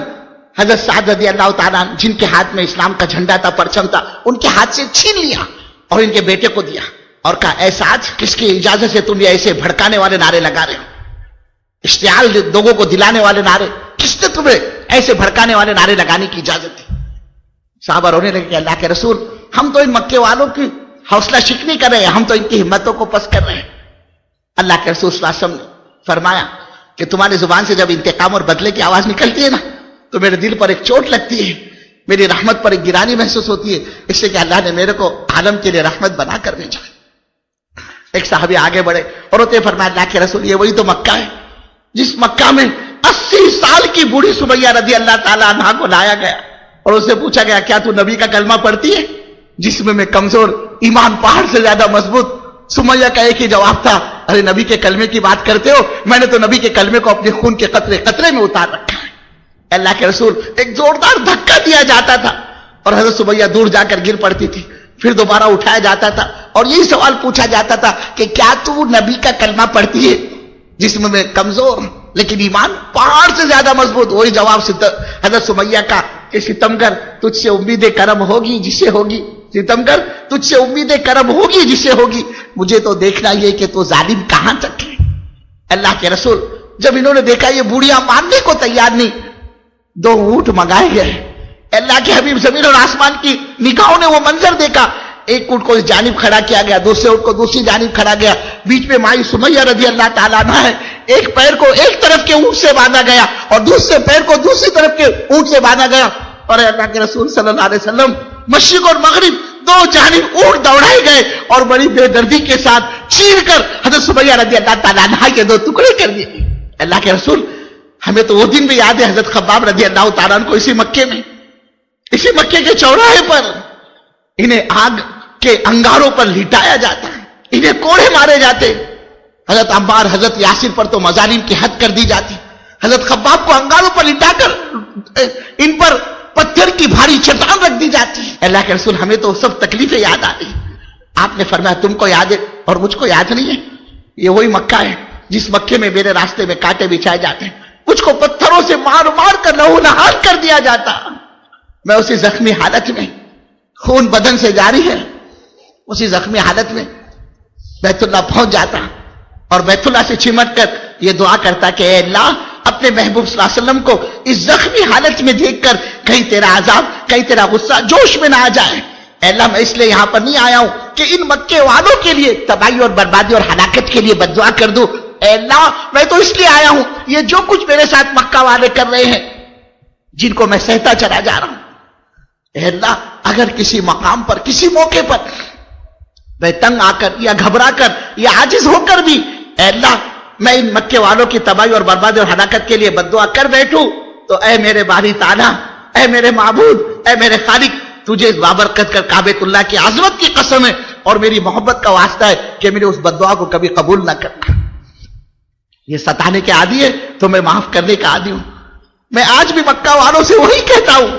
Speaker 1: حضرت سعد رضی اللہ تعالیٰ عنہ، جن کے ہاتھ میں اسلام کا جھنڈا تھا، پرچم تھا، ان کے ہاتھ سے چھین لیا اور ان کے بیٹے کو دیا اور کہا، اے سعد، کس کی اجازت سے تم یہ ایسے بھڑکانے والے نعرے لگا رہے ہو، اشتعال لوگوں کو دلانے والے نعرے، کس نے تمہیں ایسے بھڑکانے والے نعرے لگانے کی اجازت دی؟ صحابہ رونے لگے کہ اللہ کے رسول، ہم تو ان مکے والوں کی حوصلہ شکنی کر رہے ہیں، ہم تو ان کی ہمتوں کو پست کر رہے ہیں۔ اللہ کے رسول صلی اللہ علیہ وسلم نے فرمایا کہ تمہاری زبان سے جب انتقام اور بدلے کی آواز نکلتی ہے نا، تو میرے دل پر ایک چوٹ لگتی ہے، میری رحمت پر ایک گرانی محسوس ہوتی ہے، اس لیے کہ اللہ نے میرے کو عالم کے لیے رحمت بنا کر بھیجا۔ ایک صحابی آگے بڑھے اور ہوتے فرمایا، اللہ کے رسول، یہ وہی تو مکہ ہے جس مکہ میں 80 سال کی بوڑھی سمیہ رضی اللہ تعالی عنہا کو لایا گیا اور اس سے پوچھا گیا، کیا تو نبی کا کلمہ پڑھتی ہے؟ جس میں کمزور، ایمان پہاڑ سے زیادہ مضبوط۔ سمیہ کا ایک ہی جواب تھا، ارے نبی کے کلمے کی بات کرتے ہو، میں نے تو نبی کے کلمے کو اپنے خون کے قطرے قطرے میں اتار رکھا ہے۔ اللہ کے رسول، ایک زوردار دھکا دیا جاتا تھا اور حضرت سمیہ دور جا کر گر پڑتی تھی، پھر دوبارہ اٹھایا جاتا تھا اور یہی سوال پوچھا جاتا تھا کہ کیا تو نبی کا کلمہ پڑھتی ہے جسم میں کمزور لیکن ایمان پہاڑ سے زیادہ مضبوط؟ وہی جواب حضرت سمیہ کا کہ ستمگر، تجھ سے امید کرم ہوگی جسے ہوگی، ستمگر تجھ سے امید کرم ہوگی جسے ہوگی، مجھے تو دیکھنا یہ کہ تو ظالم کہاں تک ہے۔ اللہ کے رسول، جب انہوں نے دیکھا یہ بوڑھیاں ماننے کو تیار نہیں، 2 اونٹ منگائے گئے۔ اللہ کے حبیب زمین اور آسمان کی نگاہوں نے وہ منظر دیکھا، ایک اونٹ کو اس جانب کھڑا کیا گیا، دوسرے اونٹ کو دوسری جانب کھڑا گیا، بیچ میں مائی سمیہ رضی اللہ تعالیٰ عنہا ہے، ایک پیر کو ایک طرف کے اونٹ سے باندھا گیا اور دوسرے پیر کو دوسری طرف کے اونٹ سے باندھا گیا، اور اللہ کے رسول صلی اللہ علیہ وسلم مشرق اور مغرب 2 جانب اونٹ دوڑائے گئے اور بڑی بے دردی کے ساتھ چیر کر حضرت سمیہ رضی اللہ تعالیٰ عنہا کے 2 ٹکڑے کر دیے۔ اللہ کے رسول، ہمیں تو وہ دن بھی یاد ہے، حضرت خباب رضی اللہ تعالیٰ عنہ کو اسی مکے کے چوراہے پر انہیں آگ کے انگاروں پر لٹایا جاتا ہے، انہیں کوڑے مارے جاتے، حضرت عمار، حضرت یاسر پر تو مظالم کی حد کر دی جاتی، حضرت خباب کو انگاروں پر لٹا کر ان پر پتھر کی بھاری چٹان رکھ دی جاتی ہے۔ اللہ کے رسول، ہمیں تو سب تکلیفیں یاد آ رہی۔ آپ نے فرمایا، تم کو یاد ہے اور مجھ کو یاد نہیں ہے؟ یہ وہی مکہ ہے جس مکے میں میرے راستے میں کانٹے بچھائے جاتے ہیں، مجھ کو پتھروں سے مار مار کر لہو نہال کر دیا جاتا، میں اسی زخمی حالت میں، خون بدن سے جاری ہے، اسی زخمی حالت میں بیت اللہ پہنچ جاتا اور بیت اللہ سے چمٹ کر یہ دعا کرتا کہ اے اللہ، اپنے محبوب صلی اللہ علیہ وسلم کو اس زخمی حالت میں دیکھ کر کہیں تیرا عذاب، کہیں تیرا غصہ جوش میں نہ آ جائے۔ اے اللہ، میں اس لیے یہاں پر نہیں آیا ہوں کہ ان مکے والوں کے لیے تباہی اور بربادی اور ہلاکت کے لیے بد دعا کر دوں، اے اللہ میں تو اس لیے آیا ہوں، یہ جو کچھ میرے ساتھ مکہ والے کر رہے ہیں، جن کو میں سہتا چلا جا رہا ہوں، اے اللہ اگر کسی مقام پر، کسی موقع پر میں تنگ آ کر یا گھبرا کر یا عاجز ہو کر بھی، اے اللہ میں ان مکے والوں کی تباہی اور بربادی اور ہلاکت کے لیے بد دعا کر بیٹھوں، تو اے میرے باری تعالیٰ، اے میرے معبود، اے میرے خالق، تجھے بابرکت کر کعبۃ اللہ کی عظمت کی قسم ہے اور میری محبت کا واسطہ ہے کہ میرے اس بد دعا کو کبھی قبول نہ کرنا۔ یہ ستانے کے عادی ہے تو میں معاف کرنے کا عادی ہوں۔ میں آج بھی مکہ والوں سے وہی کہتا ہوں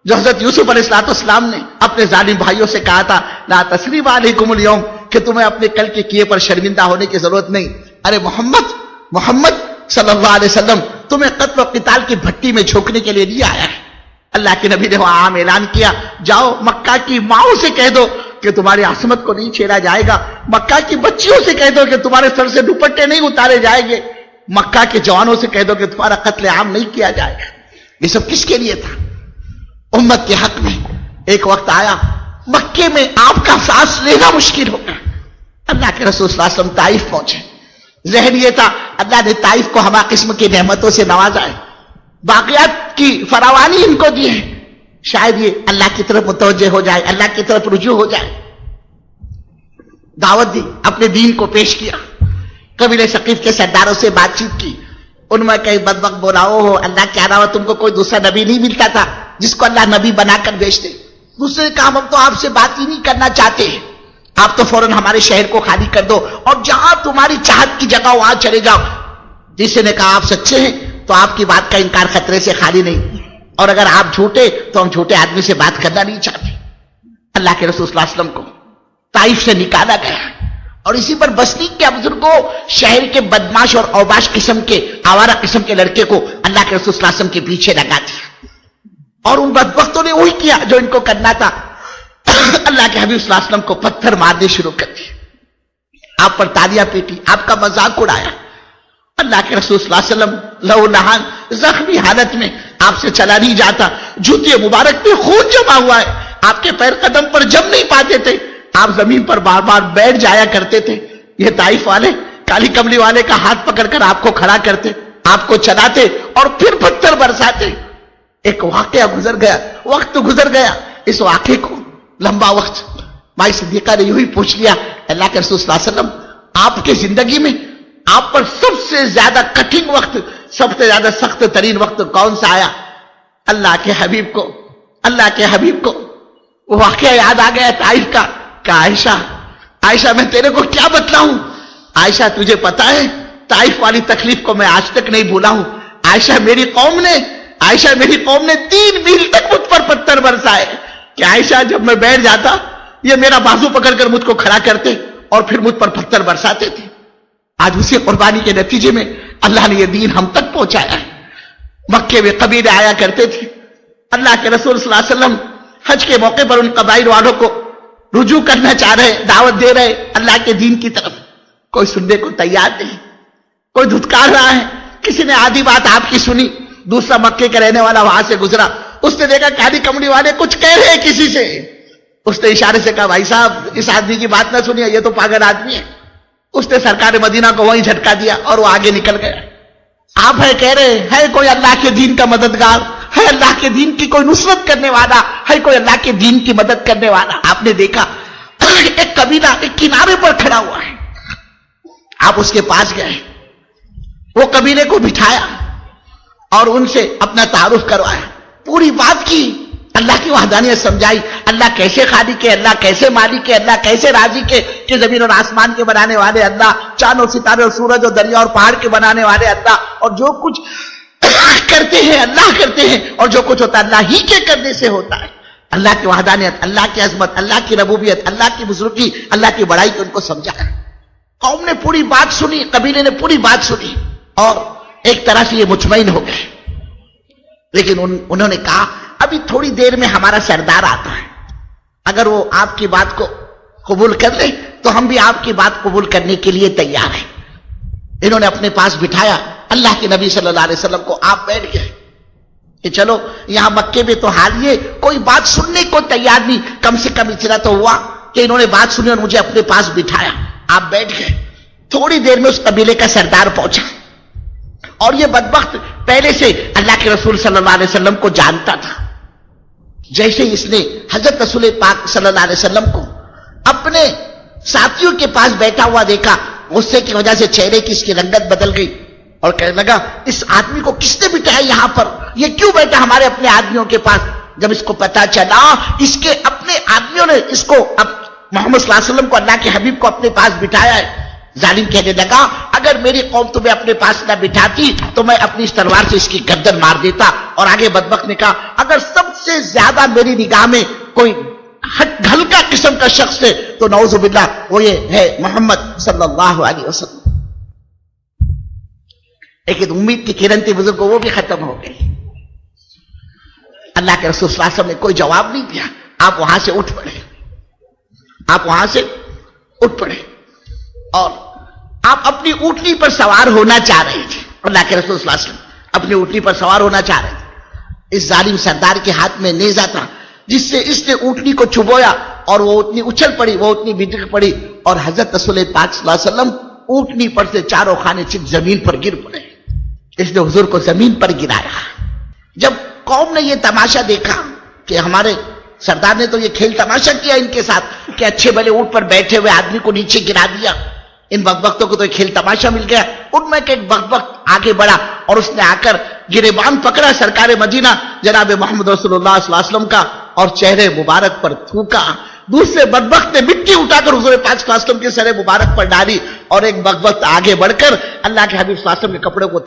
Speaker 1: جو حضرت یوسف علیہ السلام نے اپنے ظالم بھائیوں سے کہا تھا، لا تثریب علیکم اليوم، کہ تمہیں اپنے کل کے کیے پر شرمندہ ہونے کی ضرورت نہیں۔ ارے محمد صلی اللہ علیہ وسلم تمہیں قتل و قتال کی بھٹی میں جھونکنے کے لیے نہیں آیا ہے۔ اللہ کے نبی نے وہاں عام اعلان کیا، جاؤ مکہ کی ماؤں سے کہہ دو کہ تمہاری عصمت کو نہیں چھیڑا جائے گا، مکہ کی بچیوں سے کہہ دو کہ تمہارے سر سے دوپٹے نہیں اتارے جائیں گے، مکہ کے جوانوں سے کہہ دو کہ تمہارا قتل عام نہیں کیا جائے گا۔ یہ سب کس کے لیے تھا؟ امت کے حق میں۔ ایک وقت آیا مکے میں آپ کا سانس لینا مشکل ہو گیا، اللہ کے رسول صلی اللہ علیہ وسلم طائف پہنچے، ذہن یہ تھا اللہ نے طائف کو ہما قسم کی نعمتوں سے نوازا ہے، باقیات کی فراوانی ان کو دی ہے، شاید یہ اللہ کی طرف متوجہ ہو جائے، اللہ کی طرف رجوع ہو جائے۔ دعوت دی، اپنے دین کو پیش کیا، قبیلہ ثقیف کے سرداروں سے بات چیت کی، ان میں کئی بدبخت بولاؤ ہو، اللہ کے علاوہ تم کو کوئی دوسرا نبی نہیں ملتا تھا جس کو اللہ نبی بنا کر بھیجتے۔ دوسرے نے کہا، ہم تو آپ سے بات ہی نہیں کرنا چاہتے، آپ تو فوراً ہمارے شہر کو خالی کر دو اور جہاں تمہاری چاہت کی جگہ وہاں چلے جاؤ۔ جس نے کہا آپ سچے ہیں تو آپ کی بات کا انکار خطرے سے خالی نہیں، اور اگر آپ جھوٹے تو ہم جھوٹے آدمی سے بات کرنا نہیں چاہتے۔ اللہ کے رسول صلی اللہ علیہ وسلم کو طائف سے نکالا گیا، اور اسی پر بسنی کے بزرگوں شہر کے بدماش اور اوباش قسم کے آوارہ قسم کے لڑکے کو اللہ کے رسول صلی اللہ علیہ وسلم کے پیچھے لگا دیا، اور ان بدبختوں نے وہی کیا جو ان کو کرنا تھا۔ اللہ کے حبیب صلی اللہ علیہ وسلم کو پتھر مارنے شروع کر دیے، آپ پر تالیاں پیٹی، آپ کا مذاق اڑایا۔ اللہ کے رسول صلی اللہ علیہ وسلم لہو لہان زخمی حالت میں، آپ سے چلا نہیں جاتا، جوتے مبارک میں خون جمع ہوا ہے، آپ کے پیر قدم پر جم نہیں پاتے تھے، آپ زمین پر بار بار بیٹھ جایا کرتے تھے۔ یہ طائف والے کالی کملی والے کا ہاتھ پکڑ کر آپ کو کھڑا کرتے، آپ کو چلاتے اور پھر پتھر برساتے۔ ایک واقعہ گزر گیا، وقت گزر گیا، اس واقعے کو لمبا وقت مائی صدیقہ نے یوں ہی پوچھ لیا، اللہ کے رسول صلی اللہ علیہ وسلم آپ کی زندگی میں آپ پر سب سے زیادہ کٹھن وقت، سب سے زیادہ سخت ترین وقت کون سا آیا؟ اللہ کے حبیب کو وہ واقعہ یاد آ گیا طائف کا کہ عائشہ میں تیرے کو کیا بتلاؤں؟ عائشہ تجھے پتا ہے طائف والی تکلیف کو میں آج تک نہیں بھولا ہوں۔ عائشہ میری قوم نے 3 میل تک مجھ پر پتھر برسائے کہ عائشہ جب میں بیٹھ جاتا یہ میرا بازو پکڑ کر مجھ کو کھڑا کرتے اور پھر مجھ پر پتھر برساتے تھے۔ آج اسی قربانی کے نتیجے میں اللہ نے یہ دین ہم تک پہنچایا ہے۔ مکے میں قبیلے آیا کرتے تھے، اللہ کے رسول صلی اللہ علیہ وسلم حج کے موقع پر ان قبائل والوں کو رجوع کرنا چاہ رہے، دعوت دے رہے اللہ کے دین کی طرف، کوئی سننے کو تیار نہیں، کوئی دھتکار رہا ہے۔ کسی نے آدھی بات آپ کی سنی، دوسرا مکے کا رہنے والا وہاں سے گزرا، اس نے دیکھا کالی کمڑی والے کچھ کہہ رہے ہیں کسی سے، اس نے اشارے سے کہا بھائی صاحب اس آدمی کی بات نہ سنیے، یہ تو پاگل آدمی ہے۔ اس نے سرکار مدینہ کو وہیں جھٹکا دیا اور وہ آگے نکل گیا۔ آپ ہے کہہ رہے ہے کوئی اللہ کے دین کا مددگار ہے، اللہ کے دین کی کوئی نصرت کرنے والا ہے، کوئی اللہ کے دین کی مدد کرنے والا۔ آپ نے دیکھا ایک قبیلہ ایک کنارے پر کھڑا ہوا ہے، آپ اس کے پاس گئے، وہ قبیلے کو بٹھایا اور ان سے اپنا تعارف کروایا، پوری بات کی، اللہ کی وحدانیت سمجھائی، اللہ کیسے خالق ہے، اللہ کیسے مالک ہے، اللہ کیسے رازق ہے، کہ زمین اور آسمان کے بنانے والے اللہ، چاند اور ستارے اور سورج اور دریا اور پہاڑ کے بنانے والے اللہ، اور جو کچھ کرتے ہیں اللہ کرتے ہیں، اور جو کچھ ہوتا ہے اللہ ہی کے کرنے سے ہوتا ہے۔ اللہ کی وحدانیت، اللہ کی عظمت، اللہ کی ربوبیت، اللہ کی بزرگی، اللہ کی بڑائی کو ان کو سمجھایا۔ قوم نے پوری بات سنی، قبیلے نے پوری بات سنی اور ایک طرح سے یہ مطمئن ہو گئے، لیکن انہوں نے کہا ابھی تھوڑی دیر میں ہمارا سردار آتا ہے، اگر وہ آپ کی بات کو قبول کر لے تو ہم بھی آپ کی بات قبول کرنے کے لیے تیار ہیں۔ انہوں نے اپنے پاس بٹھایا اللہ کے نبی صلی اللہ علیہ وسلم کو، آپ بیٹھ گئے کہ چلو یہاں مکے میں تو حال یہ کوئی بات سننے کو تیار نہیں، کم سے کم اتنا تو ہوا کہ انہوں نے بات سنی اور مجھے اپنے پاس بٹھایا، آپ بیٹھ گئے۔ تھوڑی دیر میں اس قبیلے کا سردار پہنچا، اور یہ بدبخت پہلے سے اللہ کے رسول صلی اللہ علیہ وسلم کو جانتا تھا۔ جیسے اس نے حضرت رسول پاک صلی اللہ علیہ وسلم کو اپنے ساتھیوں کے پاس بیٹھا ہوا دیکھا، غصے کی وجہ سے چہرے کی اس کی رنگت بدل گئی اور کہنے لگا اس آدمی کو کس نے بٹھایا یہاں پر، یہ کیوں بیٹھا ہمارے اپنے آدمیوں کے پاس؟ جب اس کو پتا چلا اس کے اپنے آدمیوں نے اس کو محمد صلی اللہ علیہ وسلم کو، اللہ کے حبیب کو اپنے پاس بٹھایا ہے، ظالم کہنے لگا اگر میری قوم تمہیں اپنے پاس نہ بٹھاتی تو میں اپنی اس تلوار سے اس کی گردن مار دیتا۔ اور آگے بدبخت نے کہا اگر سب سے زیادہ میری نگاہ میں کوئی ہلکا قسم کا شخص ہے تو نعوذ باللہ وہ یہ ہے محمد صلی اللہ علیہ وسلم۔ لیکن امید کی کرن تھی بزرگ وہ بھی ختم ہو گئی۔ اللہ کے رسول صلی اللہ علیہ وسلم نے کوئی جواب نہیں دیا، آپ وہاں سے اٹھ پڑے اور آپ اپنی اونٹنی پر سوار ہونا چاہ رہے تھے۔ اللہ کے رسول صلی اللہ علیہ وسلم اپنی اونٹنی پر سوار ہونا چاہ رہے تھے، اس ظالم سردار کے ہاتھ میں نیزہ تھا جس سے اس نے اونٹنی کو چبویا اور وہ اونٹنی اچھل پڑی، وہ اونٹنی بچک پڑی اور حضرت رسول پاک صلی اللہ علیہ وسلم اونٹنی پر سے چاروں خانے چک زمین پر گر پڑے۔ اس نے حضور کو زمین پر گرایا۔ جب قوم نے یہ تماشا دیکھا کہ ہمارے سردار نے تو یہ کھیل تماشا کیا ان کے ساتھ کہ اچھے بھلے اونٹ پر بیٹھے ہوئے آدمی کو نیچے گرا دیا، ان بدبختوں کو تو کھیل تماشا مل گیا۔ ان میں ایک بدبخت آگے بڑھا اور اس نے آ کر گریبان پکڑا سرکار مدینہ جناب محمد رسول اللہ صلی اللہ علیہ وسلم کا اور چہرے مبارک پر تھوکا دوسرے بدبخت نے مٹی اٹھا کر حضور پاک صلی اللہ علیہ وسلم کے سر مبارک پر ڈالی اور ایک بدبخت آگے بڑھ کر اللہ کے حبیب صلی اللہ علیہ وسلم کے کپڑے کو